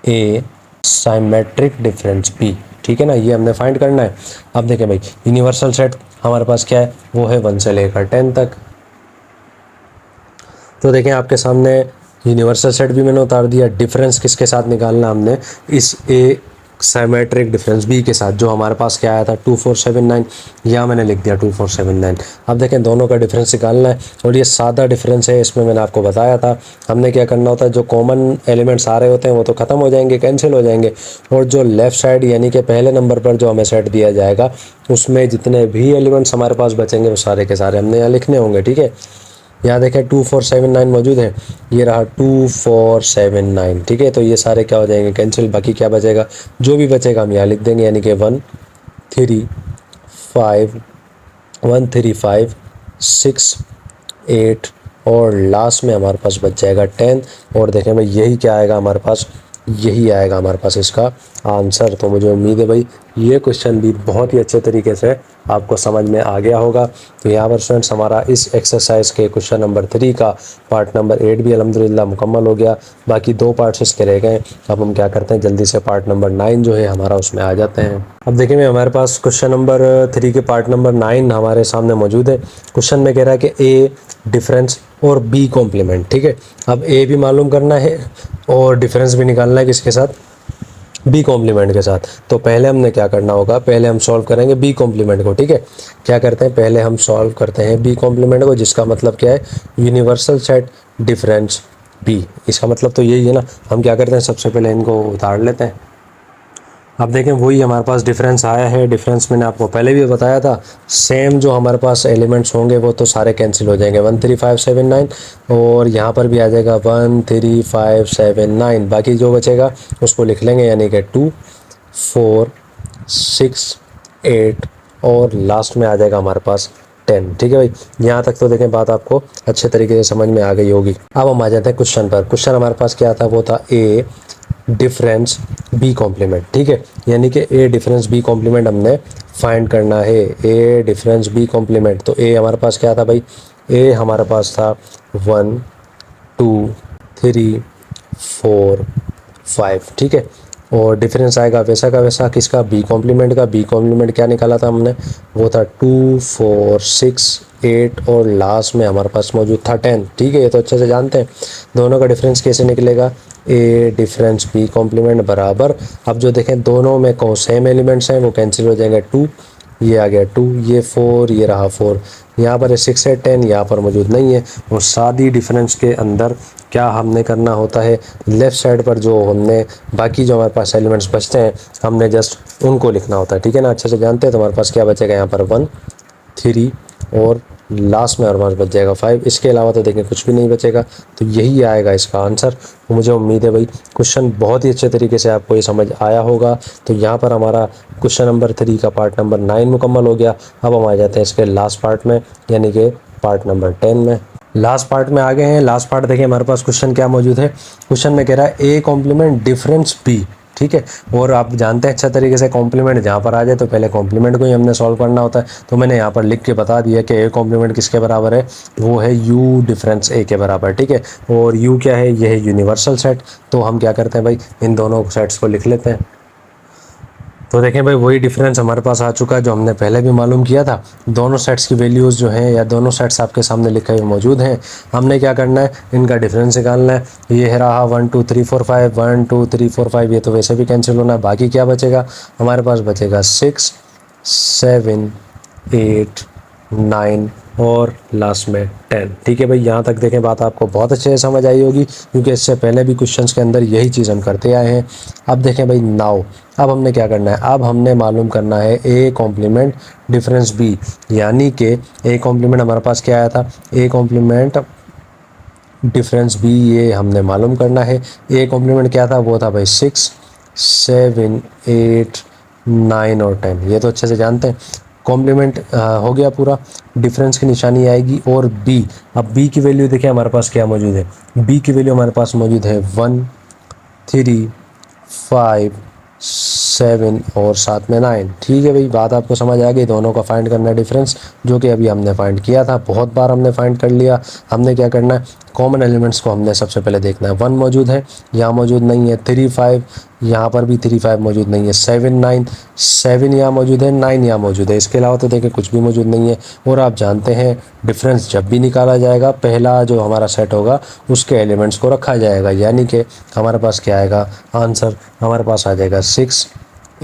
ए साइमेट्रिक डिफरेंस बी। ठीक है ना, ये हमने फाइंड करना है। अब देखें भाई यूनिवर्सल सेट हमारे पास क्या है, वो है 1 से लेकर 10 तक। तो देखें आपके सामने यूनिवर्सल सेट भी मैंने उतार दिया। डिफरेंस किसके साथ निकालना, हमने इस ए साइमेट्रिक डिफरेंस बी के साथ, जो हमारे पास क्या आया था 2 4 7 9, यहाँ मैंने लिख दिया 2 4 7 9। अब देखें दोनों का डिफरेंस निकालना है, और ये सादा डिफरेंस है, इसमें मैंने आपको बताया था हमने क्या करना होता है, जो कॉमन एलिमेंट्स आ रहे होते हैं वो तो ख़त्म हो जाएंगे, कैंसिल हो जाएंगे, और जो लेफ़्ट साइड यानी कि पहले नंबर पर जो हमें सेट दिया जाएगा उसमें जितने भी एलिमेंट्स हमारे पास बचेंगे वो सारे के सारे हमने यहाँ लिखने होंगे। ठीक है, यहाँ देखें 2 4 7 9 मौजूद है, ये रहा 2 4 7 9। ठीक है, तो ये सारे क्या हो जाएंगे, कैंसिल। बाकी क्या बचेगा, जो भी बचेगा हम यहाँ लिख देंगे, यानी कि 1 3 5 6 8 और लास्ट में हमारे पास बच जाएगा 10। और देखें भाई यही क्या आएगा हमारे पास, यही आएगा हमारे पास इसका आंसर। तो मुझे उम्मीद है भाई ये क्वेश्चन भी बहुत ही अच्छे तरीके से आपको समझ में आ गया होगा। तो यहाँ पर स्टूडेंट्स हमारा इस एक्सरसाइज के क्वेश्चन नंबर 3 का पार्ट नंबर 8 भी अल्हम्दुलिल्लाह मुकम्मल हो गया। बाकी 2 पार्ट्स इसके रह गए। अब हम क्या करते हैं, जल्दी से पार्ट नंबर 9 जो है हमारा उसमें आ जाते हैं। अब देखिए हमारे पास क्वेश्चन नंबर 3 के पार्ट नंबर 9 हमारे सामने मौजूद है। क्वेश्चन में कह रहा है कि ए डिफरेंस और बी कॉम्प्लीमेंट। ठीक है, अब ए भी मालूम करना है और डिफरेंस भी निकालना है किसके साथ, बी कॉम्प्लीमेंट के साथ। तो पहले हमने क्या करना होगा, पहले हम सॉल्व करेंगे बी कॉम्प्लीमेंट को। ठीक है, क्या करते हैं, पहले हम सॉल्व करते हैं बी कॉम्प्लीमेंट को, जिसका मतलब क्या है, यूनिवर्सल सेट डिफरेंस बी। इसका मतलब तो यही है ना। हम क्या करते हैं, सबसे पहले इनको उतार लेते हैं। अब देखें वही हमारे पास डिफरेंस आया है। डिफरेंस मैंने आपको पहले भी बताया था, सेम जो हमारे पास एलिमेंट्स होंगे वो तो सारे कैंसिल हो जाएंगे, 1 3 5 7 9, और यहाँ पर भी आ जाएगा 1 3 5 7 9। बाकी जो बचेगा उसको लिख लेंगे, यानी कि 2 4 6 8 और लास्ट में आ जाएगा हमारे पास 10। ठीक है भाई, यहाँ तक तो देखें बात आपको अच्छे तरीके से समझ में आ गई होगी। अब हम आ जाते हैं क्वेश्चन पर। क्वेश्चन हमारे पास क्या था, वो था ए डिफरेंस बी कॉम्प्लीमेंट। ठीक है, यानी कि ए डिफरेंस बी कॉम्प्लीमेंट हमने फाइंड करना है। ए डिफरेंस बी कॉम्प्लीमेंट, तो ए हमारे पास क्या था भाई, ए हमारे पास था 1 2 3 4 5। ठीक है, और डिफरेंस आएगा वैसा का वैसा किसका, बी कॉम्प्लीमेंट का। बी कॉम्प्लीमेंट क्या निकाला था हमने, वो था 2 4 6 8 और लास्ट में हमारे पास मौजूद था 10। ठीक है, ये तो अच्छे से जानते हैं। दोनों का डिफरेंस कैसे निकलेगा, ए डिफरेंस बी कॉम्प्लीमेंट बराबर, अब जो देखें दोनों में कौन सेम एलिमेंट्स हैं वो कैंसिल हो जाएंगे। 2 ये आ गया 2, ये 4 ये रहा 4, यहाँ पर 6 है 10 यहाँ पर मौजूद नहीं है। और सादी डिफरेंस के अंदर क्या हमने करना होता है, लेफ़्ट साइड पर जो हमने बाकी जो हमारे पास एलिमेंट्स बचते हैं हमने जस्ट उनको लिखना होता है। ठीक है ना, अच्छे से जानते हैं। तो हमारे पास क्या बचेगा, यहाँ पर 1 3 और लास्ट में हमारे पास बच जाएगा 5। इसके अलावा तो देखें कुछ भी नहीं बचेगा। तो यही आएगा इसका आंसर। मुझे उम्मीद है भाई क्वेश्चन बहुत ही अच्छे तरीके से आपको ये समझ आया होगा। तो यहाँ पर हमारा क्वेश्चन नंबर 3 का पार्ट नंबर 9 मुकम्मल हो गया। अब हम आ जाते हैं इसके लास्ट पार्ट में, यानी कि पार्ट नंबर 10 में। लास्ट पार्ट में आ गए हैं। लास्ट पार्ट देखिए हमारे पास क्वेश्चन क्या मौजूद है। क्वेश्चन में कह रहा है ए कॉम्प्लीमेंट डिफरेंस बी। ठीक है, और आप जानते हैं अच्छा तरीके से कॉम्प्लीमेंट जहाँ पर आ जाए तो पहले कॉम्प्लीमेंट को ही हमने सॉल्व करना होता है। तो मैंने यहाँ पर लिख के बता दिया कि ए कॉम्प्लीमेंट किसके बराबर है, वो है यू डिफरेंस ए के बराबर। ठीक है, और यू क्या है, ये है यूनिवर्सल सेट। तो हम क्या करते हैं भाई, इन दोनों सेट्स को लिख लेते हैं। तो देखें भाई वही डिफरेंस हमारे पास आ चुका है जो हमने पहले भी मालूम किया था। दोनों सेट्स की वैल्यूज़ जो हैं या दोनों सेट्स आपके सामने लिखे हुए मौजूद हैं। हमने क्या करना है, इनका डिफरेंस निकालना है। ये है रहा 1 2 3 4 5, 1 2 3 4 5, ये तो वैसे भी कैंसिल होना है। बाकी क्या बचेगा, हमारे पास बचेगा 6 7 8 9 और लास्ट में 10। ठीक है भाई, यहाँ तक देखें बात आपको बहुत अच्छे से समझ आई होगी, क्योंकि इससे पहले भी क्वेश्चंस के अंदर यही चीज़ हम करते आए हैं। अब देखें भाई नाउ, अब हमने क्या करना है, अब हमने मालूम करना है ए कॉम्प्लीमेंट डिफरेंस बी, यानी कि ए कॉम्प्लीमेंट हमारे पास क्या आया था, ए कॉम्प्लीमेंट डिफरेंस बी, ये हमने मालूम करना है। ए कॉम्प्लीमेंट क्या था, वो था भाई 6 7 8 9 और 10, ये तो अच्छे से जानते हैं। कॉम्प्लीमेंट हो गया पूरा, डिफरेंस की निशानी आएगी और बी। अब बी की वैल्यू देखिए हमारे पास क्या मौजूद है, बी की वैल्यू हमारे पास मौजूद है 1 3 5 7 और साथ में 9। ठीक है भाई, बात आपको समझ आ गई। दोनों का फाइंड करना है डिफरेंस, जो कि अभी हमने फाइंड किया था, बहुत बार हमने फाइंड कर लिया। हमने क्या करना है, कॉमन एलिमेंट्स को हमने सबसे पहले देखना है। 1 मौजूद है, यहाँ मौजूद नहीं है। 3 5, यहाँ पर भी 3 5 मौजूद नहीं है। 7 9, 7 यहाँ मौजूद है, 9 यहाँ मौजूद है। इसके अलावा तो देखें कुछ भी मौजूद नहीं है। और आप जानते हैं डिफरेंस जब भी निकाला जाएगा, पहला जो हमारा सेट होगा उसके एलिमेंट्स को रखा जाएगा, यानी कि हमारे पास क्या आएगा आंसर, हमारे पास आ जाएगा 6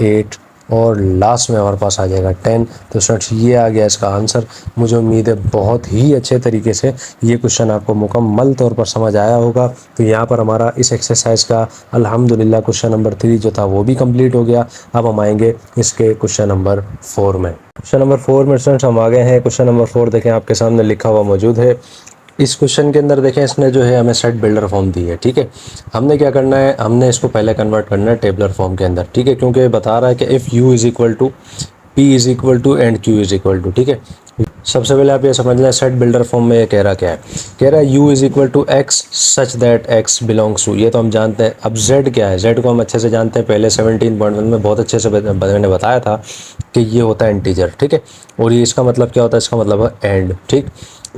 8 और लास्ट में हमारे पास आ जाएगा 10। तो स्टूडेंट्स ये आ गया इसका आंसर। मुझे उम्मीद है बहुत ही अच्छे तरीके से ये क्वेश्चन आपको मुकम्मल तौर पर समझ आया होगा। तो यहाँ पर हमारा इस एक्सरसाइज का अल्हम्दुलिल्लाह क्वेश्चन नंबर 3 जो था वो भी कंप्लीट हो गया। अब हम आएंगे इसके क्वेश्चन नंबर 4 में। क्वेश्चन नंबर 4 में स्टूडेंट्स हम आ गए हैं। क्वेश्चन नंबर 4 देखें आपके सामने लिखा हुआ मौजूद है। इस क्वेश्चन के अंदर देखें इसने जो है हमें सेट बिल्डर फॉर्म दी है। ठीक है, हमने क्या करना है, हमने इसको पहले कन्वर्ट करना है टेबलर फॉर्म के अंदर। ठीक है, क्योंकि बता रहा है कि if u is equal to P is equal to and Q is equal to. ठीक है, सबसे पहले आप ये समझ लें सेट बिल्डर फॉर्म में ये कह रहा क्या है, कह रहा है u is equal to X such that x belongs to, ये तो हम जानते हैं। अब z क्या है, z को हम अच्छे से जानते हैं, पहले 17.1 में बहुत अच्छे से मैंने बताया था कि ये होता है इंटीजर, ठीक है। और ये इसका मतलब क्या होता है, इसका मतलब है एंड, ठीक।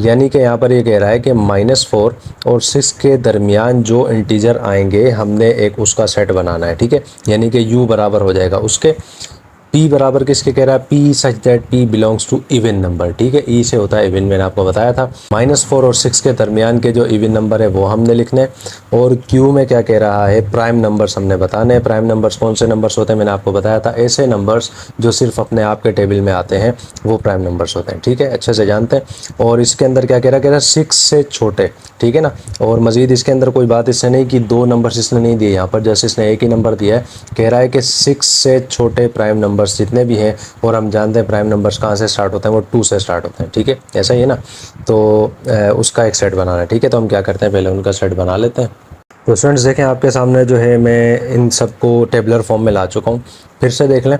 यानी कि यहाँ पर ये कह रहा है कि -4 और 6 के दरमियान जो इंटीजर आएंगे हमने एक उसका सेट बनाना है, ठीक है। यानी कि u बराबर हो जाएगा उसके p बराबर किसके कह रहा है, p such that p belongs to even number, ठीक है। e से होता है इवन, मैंने आपको बताया था। -4 और 6 के दरमियान के जो इवन नंबर है वो हमने लिखने, और q में क्या कह रहा है, प्राइम नंबर्स हमने बताने हैं। प्राइम नंबर्स कौन से नंबर्स होते हैं, मैंने आपको बताया था, ऐसे नंबर्स जो सिर्फ अपने आप के टेबल में आते हैं वो प्राइम नंबर्स होते हैं, ठीक है, अच्छे से जानते हैं। और इसके अंदर क्या कह रहा है 6 से छोटे, ठीक है ना। और मज़ीद इसके अंदर कोई बात इससे नहीं कि 2 नंबर्स इसने नहीं दिए यहाँ पर, जैसे इसने एक ही नंबर दिया है, कह रहा है कि 6 से छोटे प्राइम नंबर्स जितने भी हैं, और हम जानते हैं प्राइम नंबर्स कहाँ से स्टार्ट होते हैं, वो 2 से स्टार्ट होते हैं, ठीक है, ऐसा ही है ना। तो उसका एक सेट बनाना है, ठीक है। तो हम क्या करते हैं, पहले उनका सेट बना लेते हैं। तो स्टूडेंट्स देखें आपके सामने जो है मैं इन सबको टेबलर फॉर्म में ला चुका हूँ। फिर से देख लें,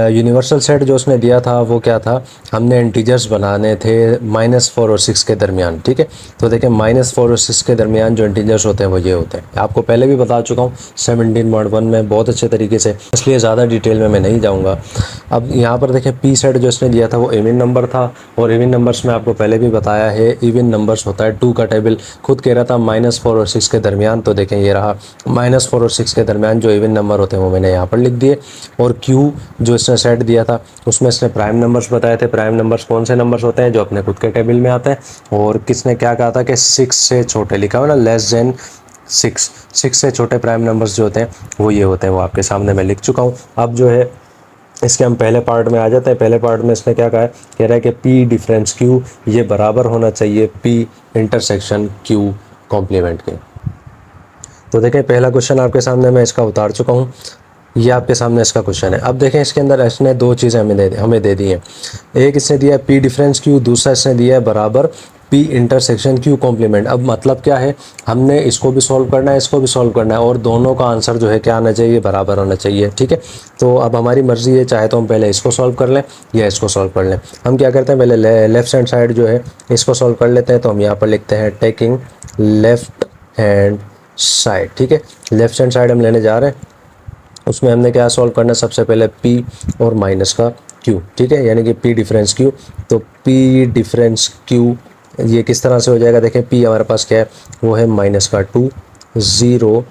यूनिवर्सल सेट जो उसने दिया था वो क्या था, हमने इंटीजर्स बनाने थे -4 और 6 के दरमियान, ठीक है। तो देखें -4 और 6 के दरमियान जो इंटीजर्स होते हैं वो ये होते हैं, आपको पहले भी बता चुका हूँ 17.1 में बहुत अच्छे तरीके से, इसलिए ज़्यादा डिटेल में मैं नहीं जाऊँगा। अब यहाँ पर देखें पी सेट जो इसने दिया था वो इवन नंबर था, और इवन नंबर्स में आपको पहले भी बताया है इवन नंबर्स होता है 2 का टेबल, खुद कह रहा था -4 और 6 के दरमियान। तो देखें ये रहा -4 और 6 के दरमियान जो इवन नंबर होते हैं वो मैंने यहाँ पर लिख दिए। और Q जो इसने सेट दिया था उसमें इसने प्राइम नंबर्स बताए थे। प्राइम नंबर्स कौन से नंबर्स होते हैं, जो अपने खुद के टेबल में आते हैं। और किसने क्या कहा था कि 6 से छोटे लिखा हुआ ना, <6 से छोटे प्राइम नंबर्स जो होते हैं वो ये होते हैं, वो आपके सामने मैं लिख चुका हूँ। अब जो है इसके हम पहले पार्ट में आ जाते हैं। पहले पार्ट में इसने क्या कहा है, कह रहा है कि P डिफरेंस Q ये बराबर होना चाहिए P इंटरसेक्शन Q कॉम्प्लीमेंट के। तो देखें पहला क्वेश्चन आपके सामने मैं इसका उतार चुका हूँ, ये आपके सामने इसका क्वेश्चन है। अब देखें इसके अंदर इसने 2 चीज़ें हमें दे दी हैं। एक इसने दिया है P डिफरेंस Q, दूसरा इसने दिया है बराबर P इंटरसेक्शन Q कॉम्प्लीमेंट। अब मतलब क्या है, हमने इसको भी सॉल्व करना है, इसको भी सॉल्व करना है, और दोनों का आंसर जो है क्या आना चाहिए, बराबर होना चाहिए, ठीक है। तो अब हमारी मर्ज़ी है, चाहे तो हम पहले इसको सॉल्व कर लें या इसको सॉल्व कर लें। हम क्या करते हैं, पहले लेफ्ट हैंड साइड जो है इसको सॉल्व कर लेते हैं। तो हम यहाँ पर लिखते हैं टेकिंग लेफ्ट हैंड साइड, ठीक है। लेफ्ट हैंड साइड हम लेने जा रहे हैं, उसमें हमने क्या सॉल्व करना है, सबसे पहले P और माइनस का Q, ठीक है, यानी कि P डिफरेंस Q। तो P डिफरेंस Q ये किस तरह से हो जाएगा, देखें P हमारे पास क्या है, वो है -2, 0,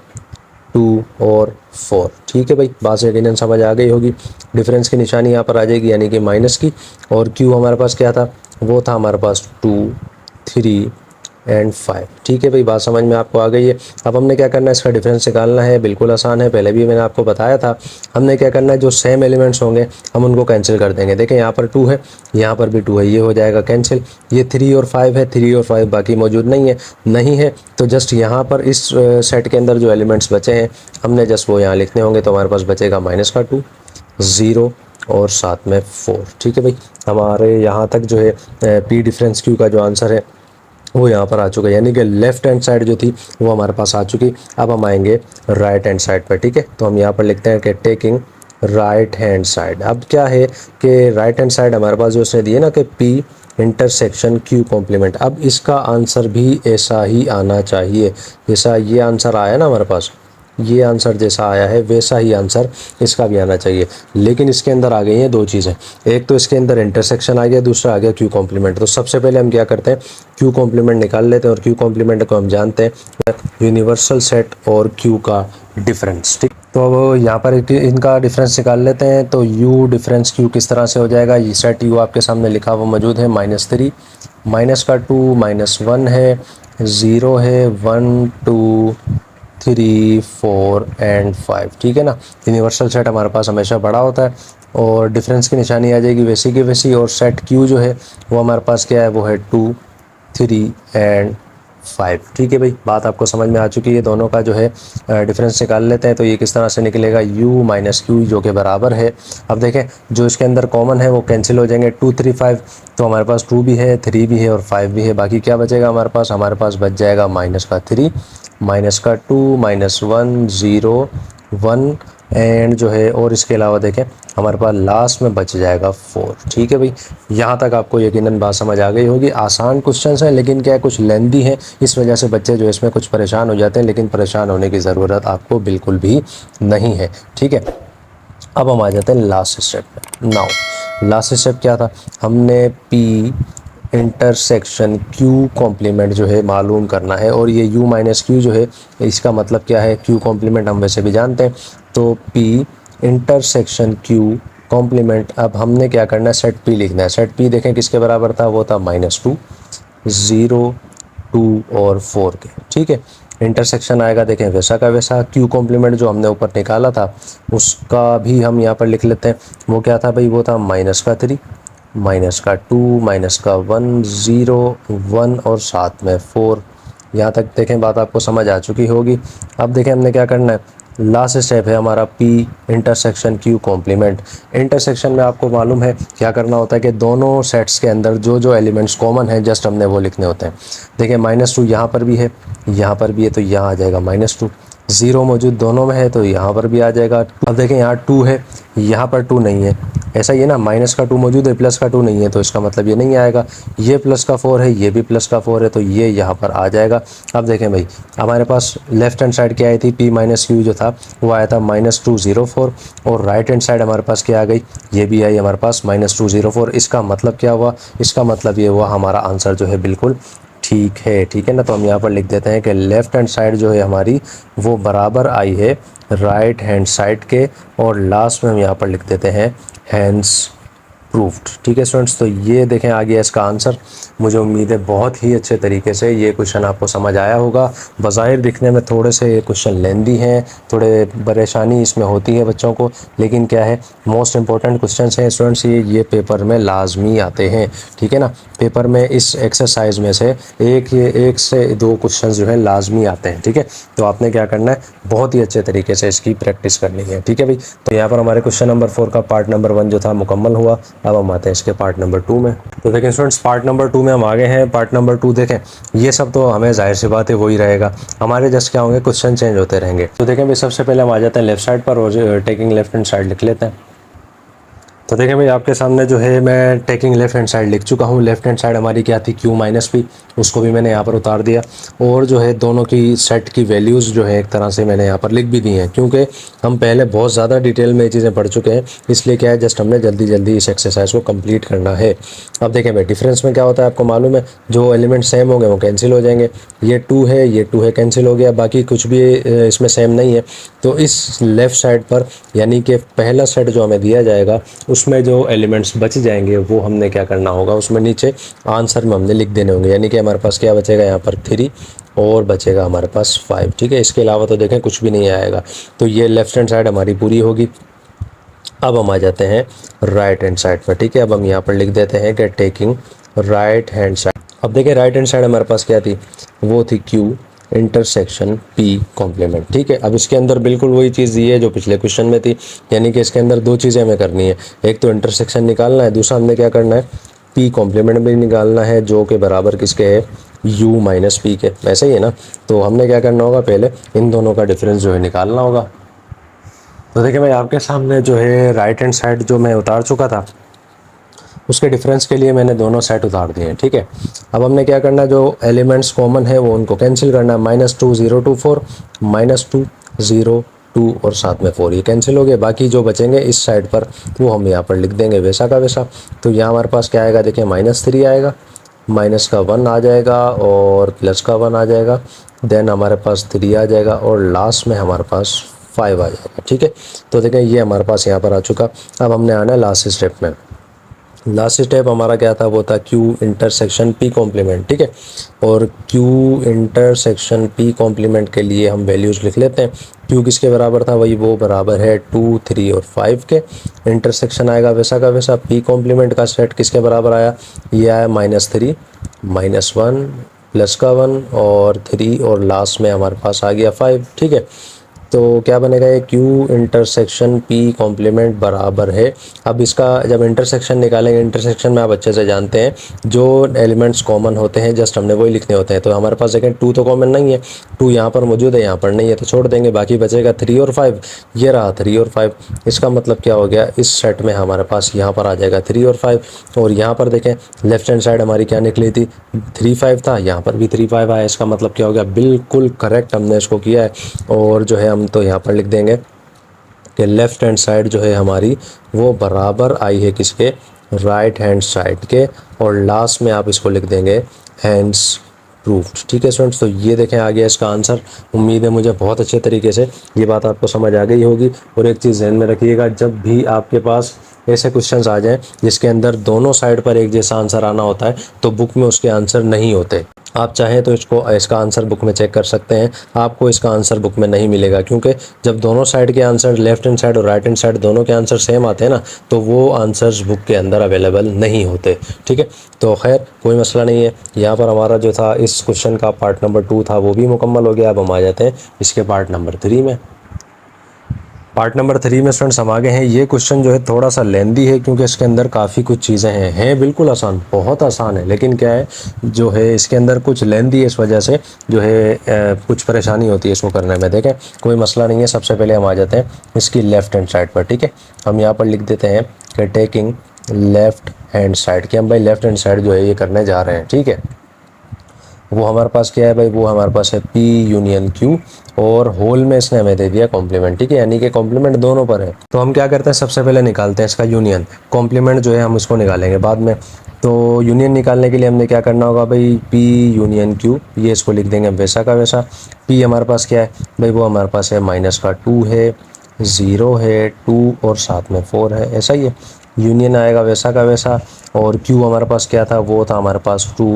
2 और 4, ठीक है भाई, बात से यकीनन समझ आ गई होगी। डिफरेंस की निशानी यहाँ पर आ जाएगी यानी कि माइनस की, और Q हमारे पास क्या था, वो था हमारे पास 2, 3 एंड 5, ठीक है भाई, बात समझ में आपको आ गई है। अब हमने क्या करना है, इसका डिफरेंस निकालना है, बिल्कुल आसान है, पहले भी मैंने आपको बताया था। हमने क्या करना है, जो सेम एलिमेंट्स होंगे हम उनको कैंसिल कर देंगे। देखें यहाँ पर 2 है, यहाँ पर भी 2 है, ये हो जाएगा कैंसिल। ये 3 और 5 है, 3 और 5 बाकी मौजूद नहीं है, तो जस्ट यहाँ पर इस सेट के अंदर जो एलिमेंट्स बचे हैं हमने जस्ट वो यहाँ लिखने होंगे। तो हमारे पास बचेगा -2, 0 और साथ में 4, ठीक है भाई। हमारे यहाँ तक जो है P डिफरेंस Q का जो आंसर है वो यहाँ पर आ चुका है, यानी कि लेफ़्ट हैंड साइड जो थी वो हमारे पास आ चुकी। अब हम आएंगे राइट हैंड साइड पर, ठीक है। तो हम यहाँ पर लिखते हैं कि टेकिंग राइट हैंड साइड। अब क्या है कि राइट हैंड साइड हमारे पास जो उसने दिए ना कि P इंटरसेक्शन Q कॉम्प्लीमेंट, अब इसका आंसर भी ऐसा ही आना चाहिए जैसा ये आंसर आया ना हमारे पास, ये आंसर जैसा आया है वैसा ही आंसर इसका भी आना चाहिए। लेकिन इसके अंदर आ गई हैं 2 चीज़ें, एक तो इसके अंदर इंटरसेक्शन आ गया, दूसरा आ गया Q कॉम्प्लीमेंट। तो सबसे पहले हम क्या करते हैं, Q कॉम्प्लीमेंट निकाल लेते हैं, और Q कॉम्प्लीमेंट को हम जानते हैं यूनिवर्सल सेट और Q का डिफरेंस, ठीक। तो अब यहाँ पर इनका डिफरेंस निकाल लेते हैं। तो U डिफरेंस Q किस तरह से हो जाएगा, ये सेट U आपके सामने लिखा हुआ मौजूद है, -3, -2, -1 है, 0 है, 1, 2, 3, 4 एंड 5, ठीक है ना। यूनिवर्सल सेट हमारे पास हमेशा बड़ा होता है, और डिफरेंस की निशानी आ जाएगी वैसी की वैसी। और सेट Q जो है वो हमारे पास क्या है, वो है 2, 3 एंड 5, ठीक है भाई, बात आपको समझ में आ चुकी है। दोनों का जो है डिफरेंस निकाल लेते हैं। तो ये किस तरह से निकलेगा, U - Q जो कि बराबर है, अब देखें जो इसके अंदर कॉमन है वो कैंसिल हो जाएंगे, 2, 3, 5, तो हमारे पास 2 भी है, 3 भी है और 5 भी है। बाकी क्या बचेगा हमारे पास बच जाएगा -3, -2, -1, 0, 1 एंड जो है और इसके अलावा देखें हमारे पास लास्ट में बच जाएगा 4। ठीक है भाई, यहाँ तक आपको यकीनन बात समझ आ गई होगी। आसान क्वेश्चंस हैं लेकिन क्या है कुछ लेंदी हैं, इस वजह से बच्चे जो है इसमें कुछ परेशान हो जाते हैं, लेकिन परेशान होने की ज़रूरत आपको बिल्कुल भी नहीं है। ठीक है, अब हम आ जाते हैं लास्ट स्टेप पे। नाउ लास्ट स्टेप क्या था, हमने पी इंटरसेक्शन क्यू कॉम्प्लीमेंट जो है मालूम करना है, और ये यू माइनस क्यू जो है इसका मतलब क्या है, क्यू कॉम्प्लीमेंट हम वैसे भी जानते हैं। तो पी इंटरसेक्शन क्यू कॉम्प्लीमेंट, अब हमने क्या करना है, सेट पी लिखना है। सेट पी देखें किसके बराबर था, वो था -2, 0, 2 और 4 के। ठीक है, इंटरसेक्शन आएगा देखें वैसा का वैसा, क्यू कॉम्प्लीमेंट जो हमने ऊपर निकाला था उसका भी हम यहाँ पर लिख लेते हैं। वो क्या था भाई, वो था -3, -2, -1, 0, 1 और साथ में 4। यहाँ तक देखें बात आपको समझ आ चुकी होगी। अब देखें हमने क्या करना है, लास्ट स्टेप है हमारा P intersection Q complement. Intersection में आपको मालूम है क्या करना होता है कि दोनों सेट्स के अंदर जो जो एलिमेंट्स कॉमन हैं जस्ट हमने वो लिखने होते हैं। देखिए -2 यहाँ पर भी है, यहाँ पर भी है, तो यहाँ आ जाएगा -2। 0 मौजूद दोनों में है तो यहाँ पर भी आ जाएगा। अब देखें यहाँ 2 है, यहाँ पर 2 नहीं है, ऐसा ही है ना, माइनस का 2 मौजूद है, प्लस का 2 नहीं है, तो इसका मतलब ये नहीं आएगा। ये प्लस का 4 है, ये भी प्लस का 4 है, तो ये यहाँ पर आ जाएगा। अब देखें भाई हमारे पास लेफ्ट हैंड साइड क्या आई थी, पी माइनस क्यू जो था वो आया था -204, और राइट हैंड साइड हमारे पास क्या आ गई, ये भी आई हमारे पास -204। इसका मतलब क्या हुआ, इसका मतलब ये हुआ हमारा आंसर जो है बिल्कुल ठीक है। ठीक है ना, तो हम यहाँ पर लिख देते हैं कि लेफ़्ट हैंड साइड जो है हमारी वो बराबर आई है राइट हैंड साइड के, और लास्ट में हम यहाँ पर लिख देते हैं हैंस प्रूफ्ड। ठीक है स्टूडेंट्स, तो ये देखें आ गया इसका आंसर। मुझे उम्मीद है बहुत ही अच्छे तरीके से ये क्वेश्चन आपको समझ आया होगा। बज़ाहिर दिखने में थोड़े से ये क्वेश्चन लेंदी हैं, थोड़े परेशानी इसमें होती है बच्चों को, लेकिन क्या है मोस्ट इंपॉर्टेंट क्वेश्चन हैं स्टूडेंट्स, ये पेपर में लाजमी आते हैं। ठीक है ना, पेपर में इस एक्सरसाइज में से एक से दो क्वेश्चन जो है लाजमी आते हैं। ठीक है, तो आपने क्या करना है, बहुत ही अच्छे तरीके से इसकी प्रैक्टिस करनी है। ठीक है भाई, तो यहाँ पर हमारे क्वेश्चन नंबर 4 का पार्ट नंबर 1 जो था मुकम्मल हुआ। अब हम आते हैं इसके पार्ट नंबर 2 में। तो देखें स्टूडेंट्स, पार्ट नंबर 2 में हम आ गए हैं। पार्ट नंबर 2 देखें, ये सब तो हमें जाहिर सी बात है वही रहेगा, हमारे जस्ट क्या होंगे, क्वेश्चन चेंज होते रहेंगे। तो देखें भाई सबसे पहले हम आ जाते हैं लेफ्ट साइड पर, और टेकिंग लेफ्ट हैंड साइड लिख लेते हैं। तो देखें भाई आपके सामने जो है मैं टेकिंग लेफ्ट हैंड साइड लिख चुका हूँ। लेफ्ट हैंड साइड हमारी क्या थी, क्यू माइनस पी, उसको भी मैंने यहाँ पर उतार दिया, और जो है दोनों की सेट की वैल्यूज़ जो है एक तरह से मैंने यहाँ पर लिख भी दी हैं, क्योंकि हम पहले बहुत ज़्यादा डिटेल में ये चीज़ें पढ़ चुके हैं, इसलिए क्या है जस्ट हमने जल्दी जल्दी इस एक्सरसाइज को कंप्लीट करना है। अब देखें भाई डिफरेंस में क्या होता है आपको मालूम है, जो एलिमेंट सेम हो गए वो कैंसिल हो जाएंगे। ये 2 है, ये 2 है, कैंसिल हो गया, बाकी कुछ भी इसमें सेम नहीं है। तो इस लेफ़्ट साइड पर यानी कि पहला सेट जो हमें दिया जाएगा उसमें जो एलिमेंट्स बच जाएंगे वो हमने क्या करना होगा, उसमें नीचे आंसर में हमने लिख देने होंगे। यानी कि हमारे पास क्या बचेगा, यहाँ पर 3 और बचेगा हमारे पास 5। ठीक है, इसके अलावा तो देखें कुछ भी नहीं आएगा। तो ये लेफ्ट हैंड साइड हमारी पूरी होगी। अब हम आ जाते हैं राइट हैंड साइड पर। ठीक है, अब हम यहाँ पर लिख देते हैं कि टेकिंग राइट हैंड साइड। अब देखिए राइट हैंड साइड हमारे पास क्या थी, वो थी क्यू इंटरसेक्शन पी कॉम्प्लीमेंट। ठीक है, अब इसके अंदर बिल्कुल वही चीज़ दी है जो पिछले क्वेश्चन में थी, यानी कि इसके अंदर दो चीज़ें हमें करनी है, एक तो इंटरसेक्शन निकालना है, दूसरा हमने क्या करना है, पी कॉम्प्लीमेंट भी निकालना है, जो कि बराबर किसके है, यू माइनस पी के। ऐसा ही है ना, तो हमने क्या करना होगा, पहले इन दोनों का डिफरेंस जो है निकालना होगा। तो देखिए मैं आपके सामने जो है राइट हैंड साइड जो मैं उतार चुका था, उसके डिफरेंस के लिए मैंने दोनों सेट उतार दिए हैं। ठीक है, अब हमने क्या करना है, जो एलिमेंट्स कॉमन है वो उनको कैंसिल करना है। -2 0 2 4, -2 0 2 और साथ में 4, ये कैंसिल हो गए। बाकी जो बचेंगे इस साइड पर वो हम यहाँ पर लिख देंगे वैसा का वैसा। तो यहाँ हमारे पास क्या आएगा, देखिए -3 आएगा, माइनस का 1 आ जाएगा और प्लस का 1 आ जाएगा, देन हमारे पास 3 आ जाएगा और लास्ट में हमारे पास 5 आ जाएगा। ठीक है, तो देखें ये हमारे पास यहाँ पर आ चुका। अब हमने आना है लास्ट स्टेप में। लास्ट स्टेप हमारा क्या था, वो था क्यू इंटरसेक्शन पी कॉम्प्लीमेंट। ठीक है, और क्यू इंटरसेक्शन पी कॉम्प्लीमेंट के लिए हम वैल्यूज़ लिख लेते हैं। क्यू किसके बराबर था, वही वो बराबर है 2 3 और 5 के। इंटरसेक्शन आएगा वैसा का वैसा। पी कॉम्प्लीमेंट का सेट किसके बराबर आया, ये आया -3 -1 प्लस का 1 और 3 और लास्ट में हमारे पास आ गया 5। ठीक है, तो क्या बनेगा, ये Q इंटरसेक्शन P कॉम्प्लीमेंट बराबर है। अब इसका जब इंटरसेक्शन निकालेंगे, इंटरसेक्शन में आप अच्छे से जानते हैं जो एलिमेंट्स कॉमन होते हैं जस्ट हमने वही लिखने होते हैं। तो हमारे पास देखें 2 तो कॉमन नहीं है, 2 यहाँ पर मौजूद है, यहाँ पर नहीं है, तो छोड़ देंगे, बाकी बचेगा 3 और 5। ये रहा 3 और 5। इसका मतलब क्या हो गया, इस सेट में हमारे पास यहाँ पर आ जाएगा 3 और 5। और यहाँ पर देखें लेफ्ट हैंड साइड हमारी क्या निकली थी, 3 5 था, यहाँ पर भी 3 5 आया। इसका मतलब क्या हो गया, बिल्कुल करेक्ट हमने इसको किया है। और जो है हम तो यहाँ पर लिख देंगे कि लेफ़्ट हैंड साइड जो है हमारी वो बराबर आई है किसके, राइट हैंड साइड के। और लास्ट में आप इसको लिख देंगे हैंड्स प्रूफ्ड। ठीक है स्टूडेंट्स, तो ये देखें आ गया इसका आंसर। उम्मीद है मुझे बहुत अच्छे तरीके से ये बात आपको समझ आ गई होगी। और एक चीज़ ध्यान में रखिएगा, जब भी आपके पास ऐसे क्वेश्चंस आ जाएं जिसके अंदर दोनों साइड पर एक जैसा आंसर आना होता है, तो बुक में उसके आंसर नहीं होते। आप चाहें तो इसका आंसर बुक में चेक कर सकते हैं, आपको इसका आंसर बुक में नहीं मिलेगा, क्योंकि जब दोनों साइड के आंसर लेफ्ट हैंड साइड और राइट हैंड साइड दोनों के आंसर सेम आते हैं ना, तो वो आंसर्स बुक के अंदर अवेलेबल नहीं होते। ठीक है, तो खैर कोई मसला नहीं है। यहाँ पर हमारा जो था इस क्वेश्चन का पार्ट नंबर 2 था वो भी मुकम्मल हो गया। अब हम आ जाते हैं इसके पार्ट नंबर 3 में। पार्ट नंबर 3 में स्टूडेंट्स हम आगे हैं। ये क्वेश्चन जो है थोड़ा सा लेंदी है, क्योंकि इसके अंदर काफ़ी कुछ चीज़ें हैं बिल्कुल आसान, बहुत आसान है, लेकिन क्या है जो है इसके अंदर कुछ लेंदी है, इस वजह से जो है कुछ परेशानी होती है इसको करने में। देखें कोई मसला नहीं है। सबसे पहले हम आ जाते हैं इसकी लेफ़्ट हैंड साइड पर। ठीक है, हम यहाँ पर लिख देते हैं कि टेकिंग लेफ़्ट हैंड साइड, कि हम भाई लेफ़्ट हैंड साइड जो है ये करने जा रहे हैं। ठीक है, वो हमारे पास क्या है भाई, वो हमारे पास है P यूनियन Q, और होल में इसने हमें दे दिया कॉम्प्लीमेंट। ठीक है, यानी कि कॉम्प्लीमेंट दोनों पर है। तो हम क्या करते हैं, सबसे पहले निकालते हैं इसका यूनियन। कॉम्प्लीमेंट जो है हम उसको निकालेंगे बाद में। तो यूनियन निकालने के लिए हमने क्या करना होगा भाई, P यूनियन Q, ये इसको लिख देंगे वैसा का वैसा। P हमारे पास क्या है भाई, वो हमारे पास है -2 है, 0 है, 2 और साथ में 4 है, ऐसा ही है। यूनियन आएगा वैसा का वैसा। और Q हमारे पास क्या था, वो था हमारे पास 2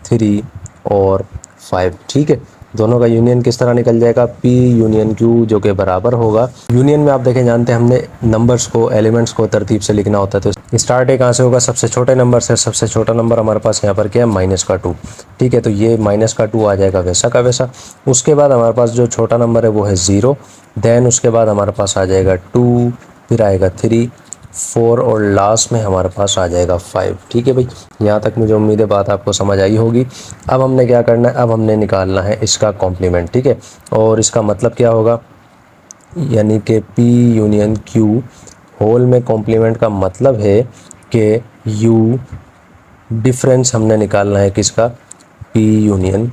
3 और 5। ठीक है, दोनों का यूनियन किस तरह निकल जाएगा, P यूनियन Q, जो कि बराबर होगा। यूनियन में आप देखें जानते हैं हमने नंबर्स को, एलिमेंट्स को तरतीब से लिखना होता है। तो स्टार्ट कहाँ से होगा, सबसे छोटे नंबर से। सबसे छोटा नंबर हमारे पास यहाँ पर क्या है, -2। ठीक है, तो ये -2 आ जाएगा वैसा का वैसा। उसके बाद हमारे पास जो छोटा नंबर है वो है 0, देन उसके बाद हमारे पास आ जाएगा 2, फिर आएगा 3, 4 और लास्ट में हमारे पास आ जाएगा 5। ठीक है भाई, यहाँ तक मुझे उम्मीद है बात आपको समझ आई होगी। अब हमने क्या करना है, अब हमने निकालना है इसका कॉम्प्लीमेंट। ठीक है, और इसका मतलब क्या होगा, यानी कि P यूनियन Q होल में कॉम्प्लीमेंट का मतलब है कि U डिफरेंस हमने निकालना है किसका, P यूनियन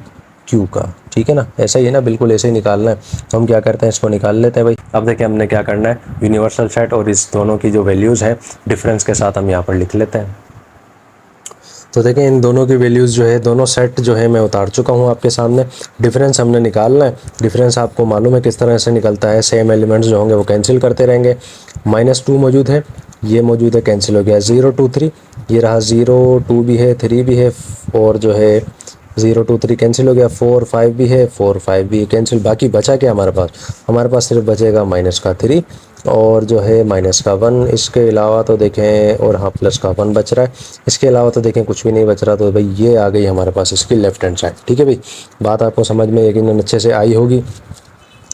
Q का। ठीक है ना, ऐसा ही है ना, बिल्कुल ऐसे ही निकालना है। तो हम क्या करते हैं, इसको निकाल लेते हैं भाई। अब देखिए हमने क्या करना है, यूनिवर्सल सेट और इस दोनों की जो वैल्यूज़ है डिफरेंस के साथ हम यहाँ पर लिख लेते हैं। तो देखें इन दोनों की वैल्यूज़ जो है, दोनों सेट जो है मैं उतार चुका हूँ आपके सामने। डिफरेंस हमने निकालना है। डिफरेंस आपको मालूम है किस तरह से निकलता है, सेम एलिमेंट्स जो होंगे वो कैंसिल करते रहेंगे। -2 मौजूद है, ये मौजूद है, कैंसिल हो गया। 0 2 3, ये रहा 0 2 भी है, 3 भी है, और जो है 0 2 3 कैंसिल हो गया। 4 5 भी है, 4 5 भी कैंसिल। बाकी बचा क्या हमारे पास, हमारे पास सिर्फ बचेगा -3 और जो है -1। इसके अलावा तो देखें, और हाँ +1 बच रहा है। इसके अलावा तो देखें कुछ भी नहीं बच रहा। तो भाई ये आ गई हमारे पास इसकी लेफ़्ट हैंड साइड। ठीक है भाई, बात आपको समझ में यकीनन अच्छे से आई होगी।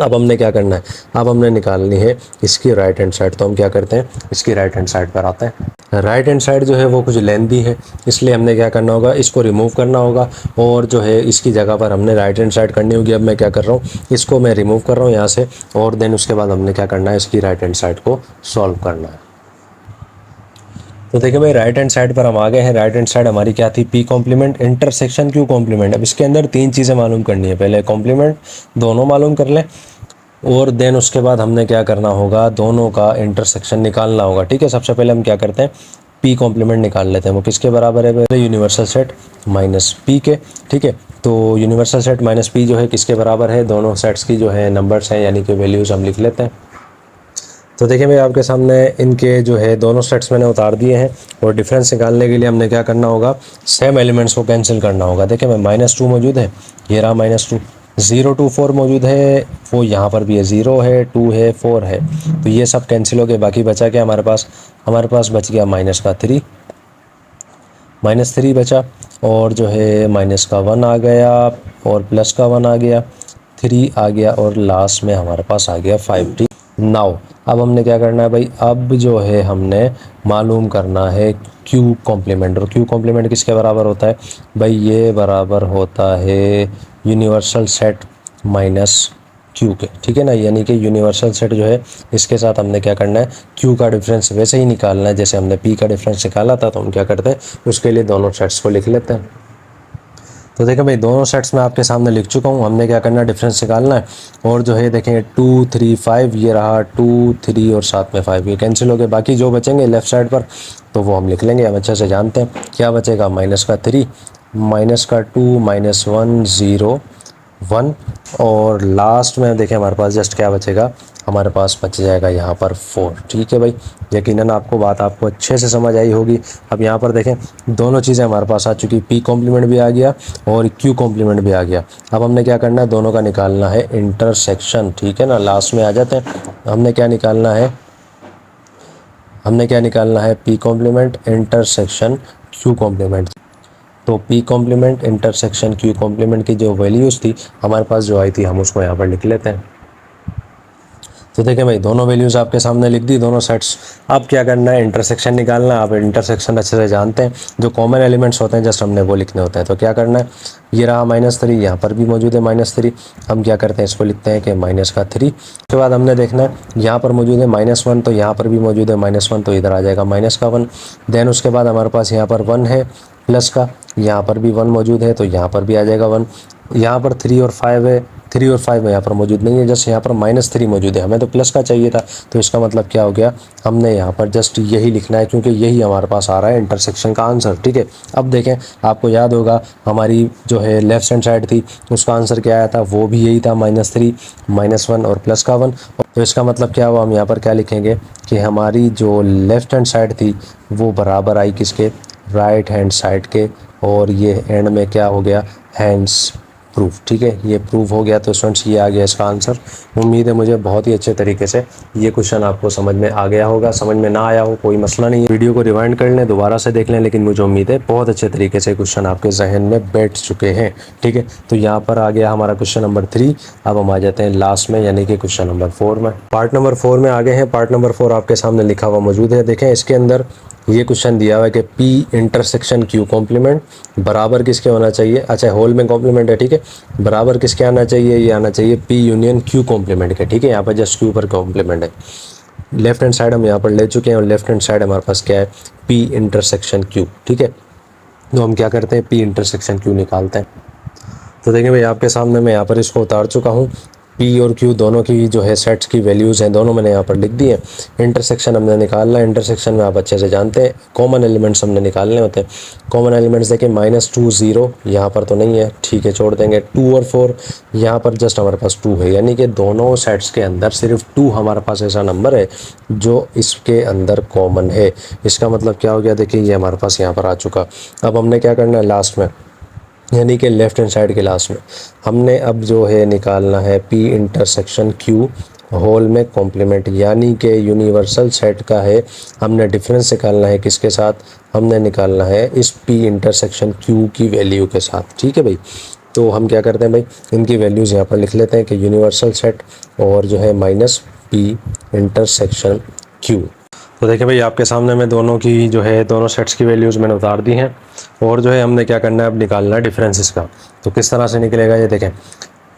अब हमने क्या करना है, अब हमने निकालनी है इसकी राइट हैंड साइड। तो हम क्या करते हैं, इसकी राइट हैंड साइड पर आते हैं। राइट हैंड साइड जो है वो कुछ लेंथी है, इसलिए हमने क्या करना होगा, इसको रिमूव करना होगा, और जो है इसकी जगह पर हमने राइट हैंड साइड करनी होगी। अब मैं क्या कर रहा हूँ, इसको मैं रिमूव कर रहा हूँ यहाँ से, और देन उसके बाद हमने क्या करना है, इसकी राइट हैंड साइड को सॉल्व करना है। तो देखिए भाई राइट हैंड साइड पर हम आ गए हैं। राइट हैंड साइड हमारी क्या थी, P complement intersection Q complement. अब इसके अंदर 3 चीज़ें मालूम करनी है, पहले कॉम्प्लीमेंट दोनों मालूम कर लें, और देन उसके बाद हमने क्या करना होगा, दोनों का इंटरसेक्शन निकालना होगा। ठीक है, सबसे पहले हम क्या करते हैं, P कॉम्प्लीमेंट निकाल लेते हैं। वो किसके बराबर है, पहले यूनिवर्सल सेट -P के। ठीक है, तो यूनिवर्सल सेट -P जो है किसके बराबर है, दोनों सेट्स की जो है नंबर्स हैं, यानी कि वैल्यूज़ हम लिख लेते हैं। तो देखिए भाई आपके सामने इनके जो है दोनों सेट्स मैंने उतार दिए हैं, और डिफरेंस निकालने के लिए हमने क्या करना होगा, सेम एलिमेंट्स को कैंसिल करना होगा। देखिए मैं -2 मौजूद है, ये रहा -2। 0 2 4 मौजूद है, वो यहाँ पर भी है, 0 है, 2 है, 4 है, तो ये सब कैंसिल हो गए। बाकी बचा क्या हमारे पास, हमारे पास बच गया -3 -3 बचा, और जो है -1 आ गया, और +1 आ गया, 3 आ गया और लास्ट में हमारे पास आ गया 5 ठीक। नाउ अब हमने क्या करना है भाई, अब जो है हमने मालूम करना है क्यू कॉम्प्लीमेंट। और क्यू कॉम्प्लीमेंट किसके बराबर होता है भाई, ये बराबर होता है यूनिवर्सल सेट माइनस क्यू के, ठीक है ना। यानी कि यूनिवर्सल सेट जो है इसके साथ हमने क्या करना है, क्यू का डिफरेंस वैसे ही निकालना है जैसे हमने पी का डिफरेंस निकाला था। तो हम क्या करते हैं, उसके लिए दोनों सेट्स को लिख लेते हैं। तो देखें भाई, दोनों सेट्स में आपके सामने लिख चुका हूँ। हमने क्या करना है, डिफरेंस निकालना है। और जो है देखें 2 3 5, ये रहा 2 3 और साथ में 5, ये कैंसिल हो गए। बाकी जो बचेंगे लेफ्ट साइड पर तो वो हम लिख लेंगे। हम अच्छे से जानते हैं क्या बचेगा, माइनस का 3, माइनस का 2, माइनस 1 0 1, और लास्ट में देखें हमारे पास जस्ट क्या बचेगा, हमारे पास बच जाएगा यहाँ पर 4, ठीक है भाई। यकीनन आपको बात आपको अच्छे से समझ आई होगी। अब यहाँ पर देखें दोनों चीज़ें हमारे पास आ चुकी, पी कॉम्प्लीमेंट भी आ गया और क्यू कॉम्प्लीमेंट भी आ गया। अब हमने क्या करना है, दोनों का निकालना है इंटरसेक्शन, ठीक है ना। लास्ट में आ जाते हैं। हमने क्या निकालना है, P complement intersection Q complement. तो P complement intersection Q complement की जो वैल्यूज़ थी हमारे पास जो आई थी, हम उसको यहाँ पर लिख लेते हैं। तो देखें भाई, दोनों वैल्यूज़ आपके सामने लिख दी, दोनों सेट्स। अब क्या करना है, इंटरसेक्शन निकालना है। आप इंटरसेक्शन अच्छे से जानते हैं, जो कॉमन एलिमेंट्स होते हैं जस्ट हमने वो लिखने होते हैं। तो क्या करना है, ये रहा -3, यहाँ पर भी मौजूद है -3। हम क्या करते हैं, इसको लिखते हैं कि माइनस का 3। उसके बाद हमने देखना है यहाँ पर मौजूद है -1, तो यहाँ पर भी मौजूद है -1, तो इधर आ जाएगा माइनस का 1। देन उसके बाद हमारे पास यहाँ पर 1 है प्लस का, यहाँ पर भी 1 मौजूद है तो यहाँ पर भी आ जाएगा 1। यहाँ पर 3 और 5 है, 3 और 5 यहाँ पर मौजूद नहीं है, जस्ट यहाँ पर -3 मौजूद है। हमें तो प्लस का चाहिए था, तो इसका मतलब क्या हो गया, हमने यहाँ पर जस्ट यही लिखना है क्योंकि यही हमारे पास आ रहा है इंटरसेक्शन का आंसर, ठीक है। अब देखें, आपको याद होगा हमारी जो है लेफ्ट हैंड साइड थी उसका आंसर क्या आया था, वो भी यही था -3, -1 और प्लस का 1। तो इसका मतलब क्या हुआ, हम यहाँ पर क्या लिखेंगे कि हमारी जो लेफ्ट हैंड साइड थी वो बराबर आई किसके, राइट हैंड साइड के। और ये एंड में क्या हो गया, हैंड्स प्रूफ, ठीक है, ये प्रूफ हो गया। तो स्टूडेंट्स ये आ गया इसका आंसर। उम्मीद है मुझे बहुत ही अच्छे तरीके से ये क्वेश्चन आपको समझ में आ गया होगा। समझ में ना आया हो कोई मसला नहीं है, वीडियो को रिवाइंड कर लें, दोबारा से देख लें, लेकिन मुझे उम्मीद है बहुत अच्छे तरीके से क्वेश्चन आपके जहन में बैठ चुके हैं, ठीक है। तो यहाँ पर आ गया हमारा क्वेश्चन नंबर 3। अब हम आ जाते हैं लास्ट में, यानी कि क्वेश्चन नंबर 4 में। पार्ट नंबर 4 में आ गए हैं। पार्ट नंबर 4 आपके सामने लिखा हुआ मौजूद है। देखें इसके अंदर ये क्वेश्चन दिया हुआ है कि पी इंटरसेक्शन क्यू कॉम्प्लीमेंट बराबर किसके होना चाहिए। अच्छा, होल में कॉम्प्लीमेंट है, ठीक है। बराबर किसके आना चाहिए, ये आना चाहिए पी यूनियन क्यू कॉम्प्लीमेंट के, ठीक है। यहाँ पर जस्ट क्यू पर कॉम्प्लीमेंट है। लेफ्ट हैंड साइड हम यहाँ पर ले चुके हैं और लेफ्ट हैंड साइड हमारे पास क्या है, पी इंटरसेक्शन क्यू, ठीक है। तो हम क्या करते हैं, पी इंटरसेक्शन क्यू निकालते हैं। तो देखिए भाई, आपके सामने मैं यहाँ पर इसको उतार चुका हूँ। पी और क्यू दोनों की जो है सेट्स की वैल्यूज़ हैं, दोनों मैंने यहाँ पर लिख दी है। इंटरसेक्शन हमने निकालना है। इंटरसेक्शन में आप अच्छे से जानते हैं कॉमन एलिमेंट्स हमने निकालने होते हैं। कॉमन एलिमेंट्स देखिए -2 0 यहाँ पर तो नहीं है, ठीक है, छोड़ देंगे। 2 और 4 यहाँ पर जस्ट हमारे पास 2 है, यानी कि दोनों सेट्स के अंदर सिर्फ 2 हमारे पास ऐसा नंबर है जो इसके अंदर कॉमन है। इसका मतलब क्या हो गया, देखिए ये हमारे पास यहाँ पर आ चुका। अब हमने क्या करना है लास्ट में, यानी कि लेफ्ट हैंड साइड के लास्ट में हमने अब जो है निकालना है पी इंटरसेक्शन क्यू होल में कॉम्प्लीमेंट, यानी कि यूनिवर्सल सेट का है। हमने डिफरेंस निकालना है किसके साथ, हमने निकालना है इस पी इंटरसेक्शन क्यू की वैल्यू के साथ, ठीक है भाई। तो हम क्या करते हैं भाई, इनकी वैल्यूज़ यहाँ पर लिख लेते हैं कि यूनिवर्सल सेट और जो है माइनस पी इंटरसेक्शन क्यू। तो देखिए भाई, आपके सामने में दोनों की जो है दोनों सेट्स की वैल्यूज़ मैंने उतार दी हैं। और जो है हमने क्या करना है, अब निकालना है डिफरेंसेस का। तो किस तरह से निकलेगा ये देखें,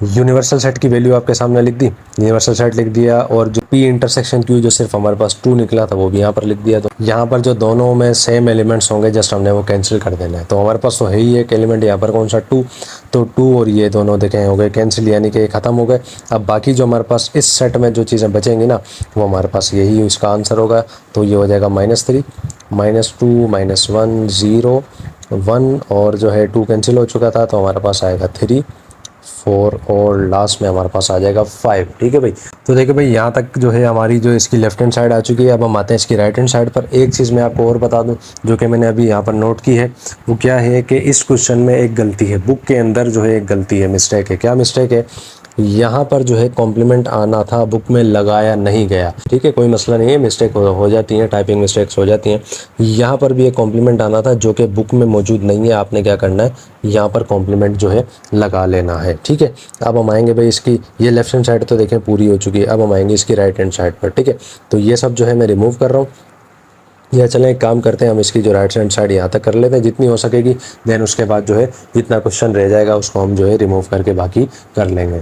यूनिवर्सल सेट की वैल्यू आपके सामने लिख दी, यूनिवर्सल सेट लिख दिया, और जो पी इंटरसेक्शन क्यू जो सिर्फ हमारे पास 2 निकला था वो भी यहाँ पर लिख दिया। तो यहाँ पर जो दोनों में सेम एलिमेंट्स होंगे जस्ट हमने वो कैंसिल कर देना है। तो हमारे पास तो है ही एक एलिमेंट यहाँ पर, कौन सा 2, तो 2 और ये दोनों देखें हो गए कैंसिल, यानी कि ख़त्म हो गए। अब बाकी जो हमारे पास इस सेट में जो चीज़ें बचेंगी ना, वो हमारे पास यही इसका आंसर होगा। तो ये हो जाएगा -3, -2, -1 0 1, और जो है 2 कैंसिल हो चुका था तो हमारे पास आएगा 3 4, और लास्ट में हमारे पास आ जाएगा 5, ठीक है भाई। तो देखिए भाई, यहाँ तक जो है हमारी जो इसकी लेफ्ट हैंड साइड आ चुकी है। अब हम आते हैं इसकी राइट हैंड साइड पर। एक चीज़ मैं आपको और बता दूं जो कि मैंने अभी यहाँ पर नोट की है, वो क्या है कि इस क्वेश्चन में एक गलती है, बुक के अंदर जो है एक गलती है, मिस्टेक है। क्या मिस्टेक है यहाँ पर जो है कॉम्प्लीमेंट आना था, बुक में लगाया नहीं गया। ठीक है, कोई मसला नहीं है, मिस्टेक हो जाती हैं, टाइपिंग मिस्टेक्स हो जाती हैं। यहाँ पर भी एक कॉम्प्लीमेंट आना था जो कि बुक में मौजूद नहीं है। आपने क्या करना है, यहाँ पर कॉम्प्लीमेंट जो है लगा लेना है। ठीक है, अब हम आएंगे भाई इसकी, ये लेफ्ट हैंड साइड तो देखें पूरी हो चुकी है, अब हम आएंगे इसकी राइट हैंड साइड पर। ठीक है, तो ये सब जो है मैं रिमूव कर रहा हूँ। या चलें एक काम करते हैं, हम इसकी जो राइट हैंड साइड यहाँ तक कर लेते हैं जितनी हो सकेगी, देन उसके बाद जो है जितना क्वेश्चन रह जाएगा उसको हम जो है रिमूव करके बाकी कर लेंगे।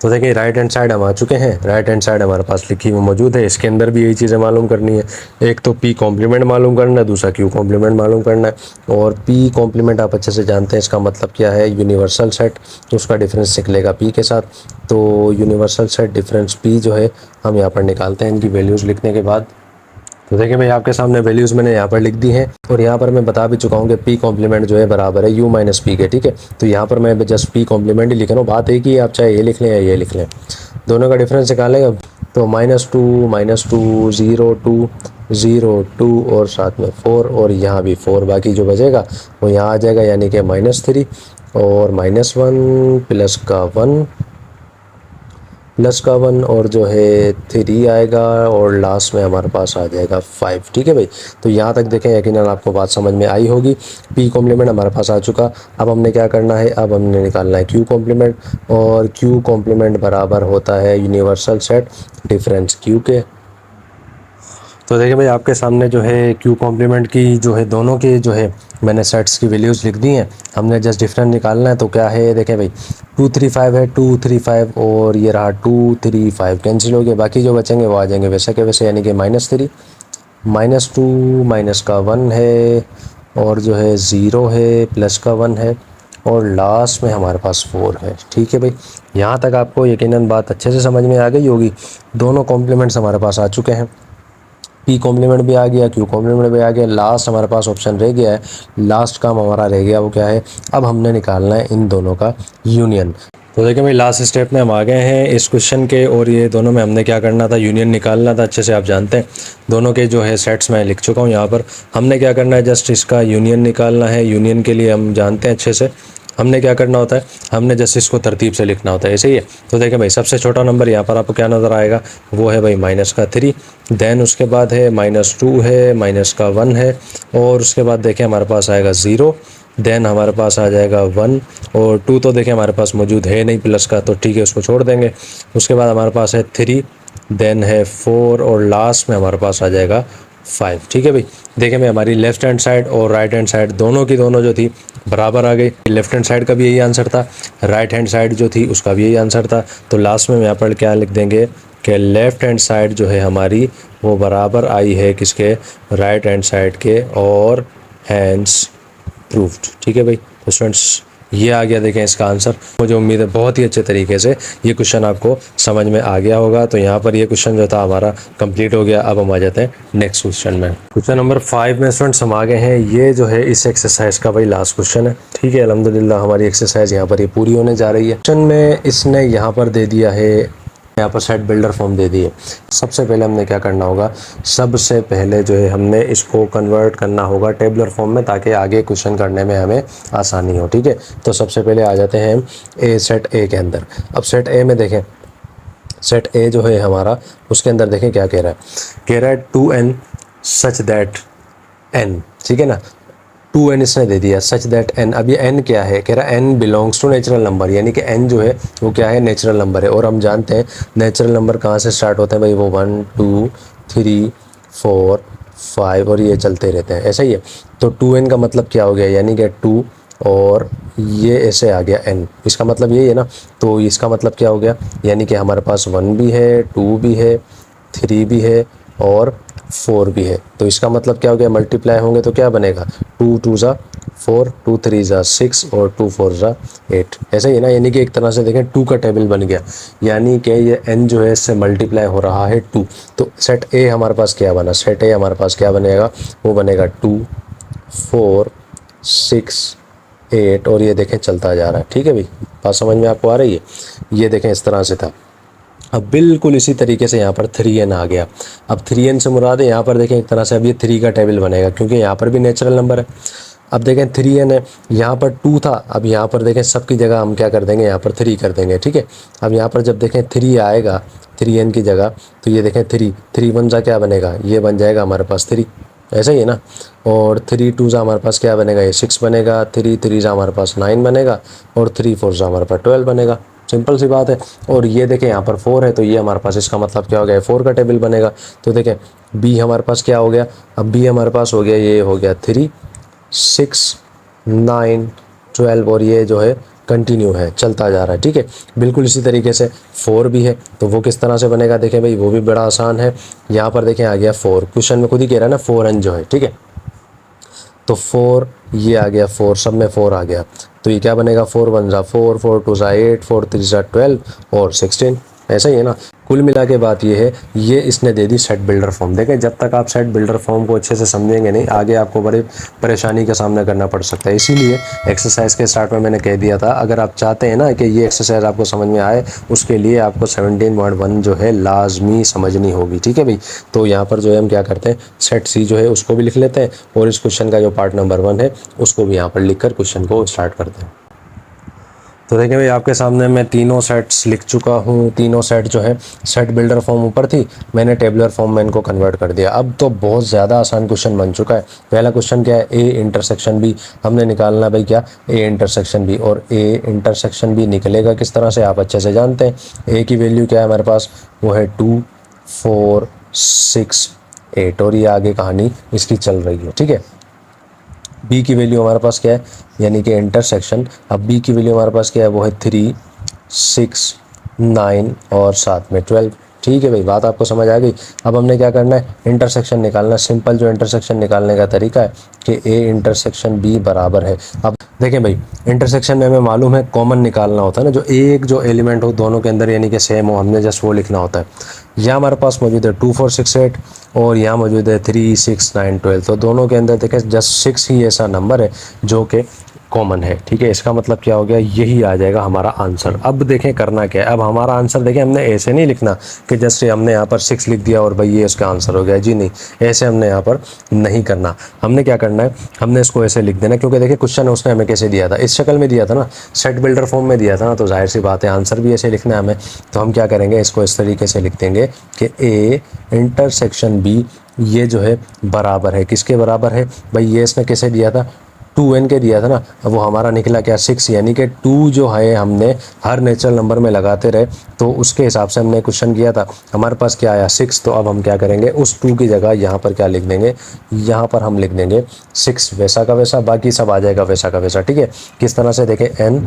तो देखिए राइट हैंड साइड हम आ चुके हैं, राइट हैंड साइड हमारे पास लिखी हुई मौजूद है। इसके अंदर भी यही चीज़ें मालूम करनी है, एक तो पी कॉम्प्लीमेंट मालूम करना है, दूसरा क्यू कॉम्प्लीमेंट मालूम करना है। और पी कॉम्प्लीमेंट आप अच्छे से जानते हैं, इसका मतलब क्या है, यूनिवर्सल सेट, तो उसका डिफरेंस निकलेगा पी के साथ। तो यूनिवर्सल सेट डिफरेंस पी जो है हम यहाँ पर निकालते हैं इनकी वैल्यूज़ लिखने के बाद। तो देखिए भाई आपके सामने वैल्यूज़ मैंने यहाँ पर लिख दी हैं, और यहाँ पर मैं बता भी चुका हूँ कि पी कॉम्प्लीमेंट जो है बराबर है यू माइनस पी के। ठीक है, तो यहाँ पर मैं जस्ट पी कॉम्प्लीमेंट ही लिख रहा हूँ, बात एक ही है, आप चाहे ये लिख लें या ये लिख लें, दोनों का डिफरेंस निकालेंगे। तो -2 -2 और साथ में 4, और यहाँ भी 4, बाकी जो बचेगा वो यहाँ आ जाएगा, यानी कि -3 और -1 प्लस का 1 और जो है 3 आएगा, और लास्ट में हमारे पास आ जाएगा 5। ठीक है भाई, तो यहाँ तक देखें यकीनन आपको बात समझ में आई होगी। पी कॉम्प्लीमेंट हमारे पास आ चुका, अब हमने क्या करना है, अब हमने निकालना है क्यू कॉम्प्लीमेंट, और क्यू कॉम्प्लीमेंट बराबर होता है यूनिवर्सल सेट डिफरेंस क्यू के। तो देखिए भाई आपके सामने जो है क्यू कॉम्प्लीमेंट की जो है दोनों के जो है मैंने सेट्स की वैल्यूज़ लिख दी हैं, हमने जस्ट डिफरेंस निकालना है। तो क्या है, देखें भाई 2 3 5 है, 2 3 5 और ये रहा 2 3 5 कैंसिल हो गया, बाकी जो बचेंगे वो आ जाएंगे वैसे के वैसे, यानी कि -3 -2 माइनस का 1 है, और जो है 0 है, प्लस का 1 है, और लास्ट में हमारे पास 4 है। ठीक है भाई, यहाँ तक आपको यकीनन बात अच्छे से समझ में आ गई होगी। दोनों कॉम्प्लीमेंट्स हमारे पास आ चुके हैं, पी कॉम्प्लीमेंट भी आ गया, क्यू कॉम्प्लीमेंट भी आ गया, लास्ट हमारे पास ऑप्शन रह गया है, लास्ट काम हमारा रह गया वो क्या है, अब हमने निकालना है इन दोनों का यूनियन। तो देखिए भाई लास्ट स्टेप में हम आ गए हैं इस क्वेश्चन के, और ये दोनों में हमने क्या करना था, यूनियन निकालना था। अच्छे से आप जानते हैं दोनों के जो है सेट्स मैं लिख चुका हूँ यहाँ पर, हमने क्या करना है, जस्ट इसका यूनियन निकालना है। यूनियन के लिए हम जानते हैं अच्छे से हमने क्या करना होता है, हमने जस्ट इसको तरतीब से लिखना होता है, ऐसे ही है। तो देखें भाई सबसे छोटा नंबर यहाँ पर आपको क्या नज़र आएगा, वो है भाई -3, देन उसके बाद है -2 है, -1 है, और उसके बाद देखें हमारे पास आएगा 0, देन हमारे पास आ जाएगा 1, और 2 तो देखें हमारे पास मौजूद है नहीं प्लस का, तो ठीक है उसको छोड़ देंगे। उसके बाद हमारे पास है 3, देन है 4, और लास्ट में हमारे पास आ जाएगा 5। ठीक है भाई, देखें मैं हमारी लेफ्ट हैंड साइड और राइट हैंड साइड दोनों की दोनों जो थी बराबर आ गई। लेफ्ट हैंड साइड का भी यही आंसर था, राइट हैंड साइड जो थी उसका भी यही आंसर था। तो लास्ट में यहाँ पर क्या लिख देंगे कि लेफ़्ट हैंड साइड जो है हमारी वो बराबर आई है किसके, राइट हैंड साइड के, और हैंड्स प्रूव्ड। ठीक है भाई, तो स्टूडेंट्स ये आ गया देखें इसका आंसर। मुझे उम्मीद है बहुत ही अच्छे तरीके से ये क्वेश्चन आपको समझ में आ गया होगा। तो यहाँ पर ये क्वेश्चन जो था हमारा कंप्लीट हो गया। अब हम आ जाते हैं नेक्स्ट क्वेश्चन में। क्वेश्चन नंबर 5 में स्टूडेंट्स हम आ गए हैं। ये जो है इस एक्सरसाइज का भाई लास्ट क्वेश्चन है। ठीक है, अल्हम्दुलिल्लाह हमारी एक्सरसाइज यहाँ पर ये पूरी होने जा रही है। क्वेश्चन में इसने यहाँ पर दे दिया है, यहाँ पर सेट बिल्डर फॉर्म दे दिए। सबसे पहले हमने क्या करना होगा, सबसे पहले जो है हमने इसको कन्वर्ट करना होगा टेबलर फॉर्म में, ताकि आगे क्वेश्चन करने में हमें आसानी हो। ठीक है, तो सबसे पहले आ जाते हैं हम सेट ए के अंदर। अब सेट ए में देखें, सेट ए जो है हमारा, उसके अंदर देखें क्या कह रहा है, कह रहा है 2n सच दैट n। ठीक है ना, 2n इसने दे दिया, सच दैट n। अब ये n क्या है, कह रहा है n belongs to natural number, यानी कि n जो है वो क्या है, नेचुरल नंबर है। और हम जानते हैं नेचुरल नंबर कहाँ से स्टार्ट होते हैं भाई, वो 1 2 3 4 5 और ये चलते रहते हैं, ऐसा ही है। तो 2n का मतलब क्या हो गया, यानी कि 2 और ये ऐसे आ गया n, इसका मतलब यही है ना। तो इसका मतलब क्या हो गया, यानी कि हमारे पास 1 भी है, 2 भी है, 3 भी है और 4 भी है। तो इसका मतलब क्या हो गया, मल्टीप्लाई होंगे तो क्या बनेगा, 2 2 ज़ा 4, 2 3 ज़ा 6 और 2 4 ज़ा 8, ऐसा ही है ना। यानी कि एक तरह से देखें 2 का टेबल बन गया, यानी कि ये n जो है इससे मल्टीप्लाई हो रहा है 2। तो सेट ए हमारे पास क्या बना, सेट ए हमारे पास क्या बनेगा, वो बनेगा 2 4 6 8 और ये देखें चलता जा रहा है। ठीक है भाई, बात समझ में आपको आ रही है। ये देखें इस तरह से था। अब बिल्कुल इसी तरीके से यहाँ पर 3n आ गया। अब 3n से मुराद है यहाँ पर देखें एक तरह से अब ये 3 का टेबल बनेगा, क्योंकि यहाँ पर भी नेचुरल नंबर है। अब देखें 3n है, यहाँ पर 2 था, अब यहाँ पर देखें सबकी जगह हम क्या कर देंगे, यहाँ पर 3 कर देंगे, ठीक है। अब यहाँ पर जब देखें 3 आएगा 3n की जगह, तो ये देखें 3 1 जा क्या बनेगा, ये बन जाएगा हमारे पास 3, ऐसा ही है ना। और 3 2 जा हमारे पास क्या बनेगा, ये 6 बनेगा, 3 3 जा हमारे पास 9 बनेगा, और 3 4 जा हमारे पास 12 बनेगा। सिंपल सी बात है। और ये देखें यहाँ पर 4 है, तो ये हमारे पास इसका मतलब क्या हो गया, 4 का टेबल बनेगा। तो देखें बी हमारे पास क्या हो गया, अब बी हमारे पास हो गया, ये हो गया 3 6 9 12, और ये जो है कंटिन्यू है, चलता जा रहा है, ठीक है। बिल्कुल इसी तरीके से 4 भी है, तो वो किस तरह से बनेगा, देखें भाई वो भी बड़ा आसान है। यहाँ पर देखें आ गया 4, क्वेश्चन में खुद ही कह रहा है ना 4n जो है, ठीक है। तो 4 ये आ गया, 4 सब में 4 आ गया, तो ये क्या बनेगा, 4 1 जा 4, 4 2 जा 8, 4 3 जा 12 और 16, ऐसा ही है ना। कुल मिला के बात ये है, ये इसने दे दी सेट बिल्डर फॉर्म। देखें जब तक आप सेट बिल्डर फॉर्म को अच्छे से समझेंगे नहीं, आगे आपको बड़े परेशानी का सामना करना पड़ सकता है। इसीलिए एक्सरसाइज के स्टार्ट में मैंने कह दिया था, अगर आप चाहते हैं ना कि ये एक्सरसाइज आपको समझ में आए, उसके लिए आपको 17.1 जो है लाजमी समझनी होगी, ठीक है भाई। तो यहाँ पर जो है हम क्या करते हैं, सेट सी जो है उसको भी लिख लेते हैं, और इस क्वेश्चन का जो पार्ट नंबर 1 है उसको भी यहाँ पर लिख कर क्वेश्चन को स्टार्ट करते हैं। तो देखिए भाई आपके सामने मैं तीनों सेट्स लिख चुका हूँ। तीनों सेट जो है, सेट बिल्डर फॉर्म ऊपर थी, मैंने टेबलर फॉर्म में इनको कन्वर्ट कर दिया। अब तो बहुत ज़्यादा आसान क्वेश्चन बन चुका है। पहला क्वेश्चन क्या है, ए इंटरसेक्शन बी, हमने निकालना भाई क्या, ए इंटरसेक्शन बी। और ए इंटरसेक्शन बी निकलेगा किस तरह से, आप अच्छे से जानते हैं। ए की वैल्यू क्या है हमारे पास, वो है 2 4 6 8, और ये आगे कहानी इसकी चल रही है, ठीक है। बी की वैल्यू हमारे पास क्या है, यानी कि इंटरसेक्शन, अब बी की वैल्यू हमारे पास क्या है, वो है 3 6 9 और साथ में 12, ठीक है भाई, बात आपको समझ आ गई। अब हमने क्या करना है, इंटरसेक्शन निकालना। सिंपल जो इंटरसेक्शन निकालने का तरीका है कि ए इंटरसेक्शन बी बराबर है। अब देखें भाई, इंटरसेक्शन में हमें मालूम है कॉमन निकालना होता है ना, जो एक जो एलिमेंट हो दोनों के अंदर यानी कि सेम हो, हमने जस्ट वो लिखना होता है। यहाँ हमारे पास मौजूद है 2 4 6 8, और यहाँ मौजूद है 3 6 9 12, तो दोनों के अंदर देखें जस्ट 6 ही ऐसा नंबर है जो कि कॉमन है, ठीक है। इसका मतलब क्या हो गया, यही आ जाएगा हमारा आंसर। अब देखें करना क्या है, अब हमारा आंसर देखें, हमने ऐसे नहीं लिखना कि जस्ट हमने यहाँ पर 6 लिख दिया और भाई ये उसका आंसर हो गया, जी नहीं, ऐसे हमने यहाँ पर नहीं करना। हमने क्या करना है, हमने इसको ऐसे लिख देना, क्योंकि देखिए क्वेश्चन उसने हमें कैसे दिया था, इस शक्ल में दिया था ना, सेट बिल्डर फॉर्म में दिया था ना, तो जाहिर सी बात है आंसर भी ऐसे लिखना है हमें। तो हम क्या करेंगे, इसको इस तरीके से लिख देंगे कि ए इंटरसेक्शन बी ये जो है बराबर है, किसके बराबर है भाई, ये इसने कैसे दिया था, 2n के दिया था ना। अब वो हमारा निकला क्या, 6, यानी कि 2 जो है हमने हर नेचुरल नंबर में लगाते रहे, तो उसके हिसाब से हमने क्वेश्चन किया था, हमारे पास क्या आया 6। तो अब हम क्या करेंगे, उस 2 की जगह यहाँ पर क्या लिख देंगे, यहाँ पर हम लिख देंगे 6 वैसा का वैसा, बाकी सब आ जाएगा वैसा का वैसा, ठीक है। किस तरह से देखें, n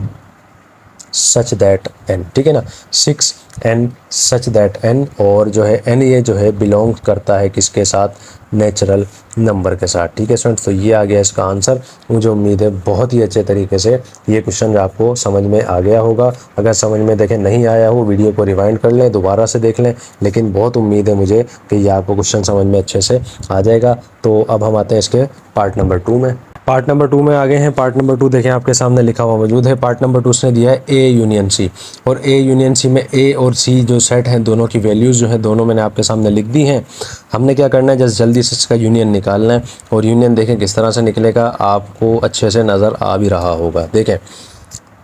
सच दैट n, ठीक है ना, 6n सच दैट n, और जो है n ये जो है बिलोंग करता है किसके साथ, नेचुरल नंबर के साथ, ठीक है स्टूडेंट्स। तो ये आ गया इसका आंसर। मुझे उम्मीद है बहुत ही अच्छे तरीके से ये क्वेश्चन आपको समझ में आ गया होगा। अगर समझ में देखें नहीं आया हो, वीडियो को रिवाइंड कर लें, दोबारा से देख लें, लेकिन बहुत उम्मीद है मुझे कि ये आपको क्वेश्चन समझ में अच्छे से आ जाएगा। तो अब हम आते हैं इसके पार्ट नंबर 2 में। पार्ट नंबर 2 में आ गए हैं। पार्ट नंबर 2 देखें आपके सामने लिखा हुआ मौजूद है। पार्ट नंबर 2 उसने दिया है ए यूनियन सी, और ए यूनियन सी में ए और सी जो सेट हैं दोनों की वैल्यूज़ जो है दोनों मैंने आपके सामने लिख दी हैं। हमने क्या करना है, जस्ट जल्दी से इसका यूनियन निकालना है, और यूनियन देखें किस तरह से निकलेगा, आपको अच्छे से नज़र आ भी रहा होगा। देखें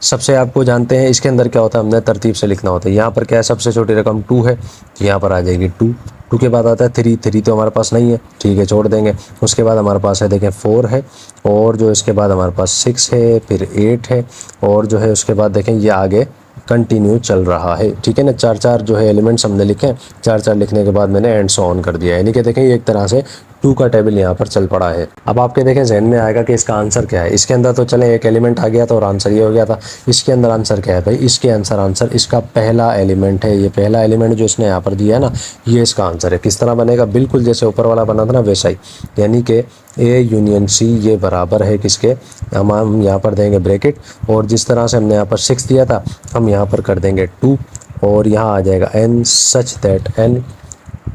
सबसे आपको जानते हैं इसके अंदर क्या होता है, हमने तरतीब से लिखना होता है। यहाँ पर क्या है, सबसे छोटी रकम 2 है, तो यहाँ पर आ जाएगी 2। 2 के बाद आता है 3, 3 तो हमारे पास नहीं है, ठीक है छोड़ देंगे। उसके बाद हमारे पास है देखें 4 है, और जो इसके बाद हमारे पास 6 है, फिर 8 है, और जो है उसके बाद देखें ये आगे कंटिन्यू चल रहा है, ठीक है ना। 4 जो है एलिमेंट्स हमने लिखे, 4 लिखने के बाद मैंने एंड सो ऑन कर दिया, यानी कि देखें ये एक तरह से 2 का टेबल यहाँ पर चल पड़ा है। अब आपके देखें जहन में आएगा कि इसका आंसर क्या है। इसके अंदर तो चले एक एलिमेंट आ गया था और आंसर ये हो गया था। इसके अंदर आंसर क्या है भाई, इसके आंसर इसका पहला एलिमेंट है। ये पहला एलिमेंट जो इसने यहाँ पर दिया है ना, ये इसका आंसर है। किस तरह बनेगा, बिल्कुल जैसे ऊपर वाला बना था ना वैसा ही, यानी कि ए यूनियन सी ये बराबर है किसके, हम यहाँ पर देंगे ब्रैकेट, और जिस तरह से हमने यहाँ पर 6 दिया था हम यहाँ पर कर देंगे 2, और यहाँ आ जाएगा n such that n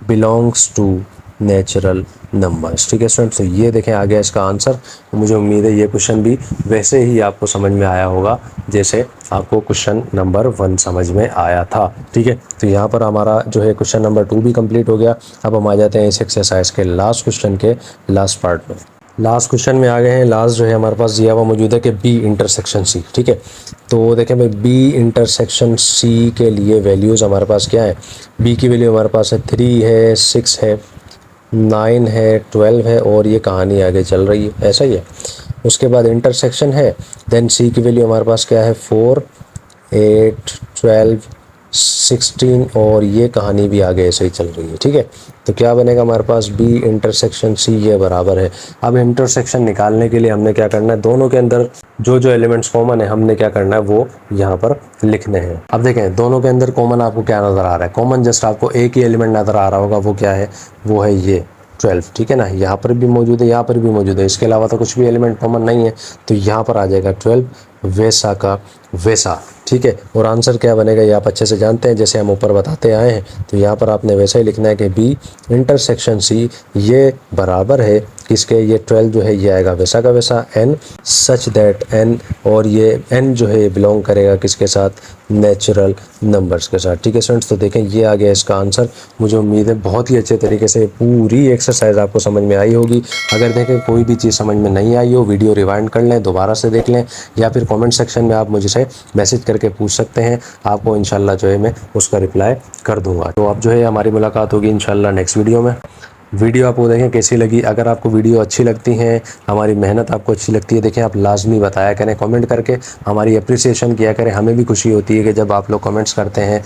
belongs to natural numbers, ठीक है स्टूडेंट्स। तो ये देखें आ गया इसका आंसर। मुझे उम्मीद है ये क्वेश्चन भी वैसे ही आपको समझ में आया होगा जैसे आपको क्वेश्चन नंबर 1 समझ में आया था, ठीक है। तो यहाँ पर हमारा जो है क्वेश्चन नंबर 2 भी कंप्लीट हो गया। अब हम आ जाते हैं इस एक्सरसाइज के लास्ट क्वेश्चन के लास्ट पार्ट में। लास्ट क्वेश्चन में आ गए हैं। लास्ट जो है हमारे पास दिया हुआ मौजूद है कि बी इंटरसेक्शन सी, ठीक है। तो देखें भाई, बी इंटरसेक्शन सी के लिए वैल्यूज़ हमारे पास क्या है। बी की वैल्यू हमारे पास है 3 है, 6 है, 9 है, 12 है, और ये कहानी आगे चल रही है, ऐसा ही है। उसके बाद इंटरसेक्शन है, देन सी की वैल्यू हमारे पास क्या है 4, 8, 12, 16, और ये कहानी भी आगे ऐसे ही चल रही है, ठीक है। तो क्या बनेगा हमारे पास, बी इंटरसेक्शन सी ये बराबर है। अब इंटरसेक्शन निकालने के लिए हमने क्या करना है, दोनों के अंदर जो जो एलिमेंट्स कॉमन है हमने क्या करना है वो यहाँ पर लिखने हैं। अब देखें दोनों के अंदर कॉमन आपको क्या नज़र आ रहा है। कॉमन जस्ट आपको एक ही एलिमेंट नज़र आ रहा होगा, वो क्या है, वो है ये 12, ठीक है ना। यहाँ पर भी मौजूद है, यहाँ पर भी मौजूद है, इसके अलावा तो कुछ भी एलिमेंट कॉमन नहीं है। तो यहाँ पर आ जाएगा 12 वैसा का वैसा, ठीक है। और आंसर क्या बनेगा ये आप अच्छे से जानते हैं, जैसे हम ऊपर बताते आए हैं। तो यहाँ पर आपने वैसा ही लिखना है कि बी इंटरसेक्शन सी ये बराबर है किसके, ये 12 जो है ये आएगा वैसा का वैसा एन, सच दैट एन, और ये एन जो है ये बिलोंग करेगा किसके साथ, नेचुरल नंबर्स के साथ, ठीक है स्टूडेंट्स। तो देखें ये आ गया इसका आंसर। मुझे उम्मीद है बहुत ही अच्छे तरीके से पूरी एक्सरसाइज आपको समझ में आई होगी। अगर देखें कोई भी चीज़ समझ में नहीं आई हो, वीडियो रिवाइंड कर लें, दोबारा से देख लें, या फिर कमेंट सेक्शन में आप मुझसे मैसेज करके पूछ सकते हैं। आपको इंशाल्लाह जो है मैं उसका रिप्लाई कर दूंगा। तो अब जो है हमारी मुलाकात होगी इंशाल्लाह नेक्स्ट वीडियो में। वीडियो आपको देखें कैसी लगी। अगर आपको वीडियो अच्छी लगती है, हमारी मेहनत आपको अच्छी लगती है, देखें आप लाजमी बताया करें कमेंट करके, हमारी अप्रिसिएशन किया करें। हमें भी खुशी होती है कि जब आप लोग कमेंट्स करते हैं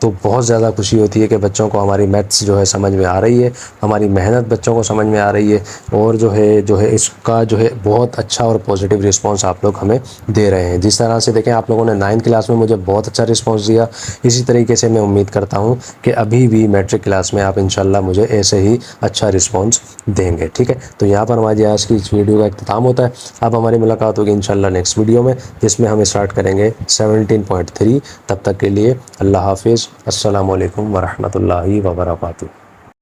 तो बहुत ज़्यादा खुशी होती है कि बच्चों को हमारी मैथ्स जो है समझ में आ रही है, हमारी मेहनत बच्चों को समझ में आ रही है, और जो है इसका जो है बहुत अच्छा और पॉजिटिव रिस्पांस आप लोग हमें दे रहे हैं। जिस तरह से देखें आप लोगों ने 9th क्लास में मुझे बहुत अच्छा रिस्पांस दिया, इसी तरीके से मैं उम्मीद करता हूँ कि अभी भी मैट्रिक क्लास में आप इंशाल्लाह मुझे ऐसे ही अच्छा रिस्पॉन्स देंगे, ठीक है। तो यहाँ पर हमारी आज की इस वीडियो का इख्तिताम होता है। अब हमारी मुलाकात होगी इंशाल्लाह नेक्स्ट वीडियो में, जिसमें हम स्टार्ट करेंगे 17.3। तब तक के लिए अल्लाह हाफिज़। अस्सलामु अलैकुम वरहमतुल्लाहि वबरकातुहू।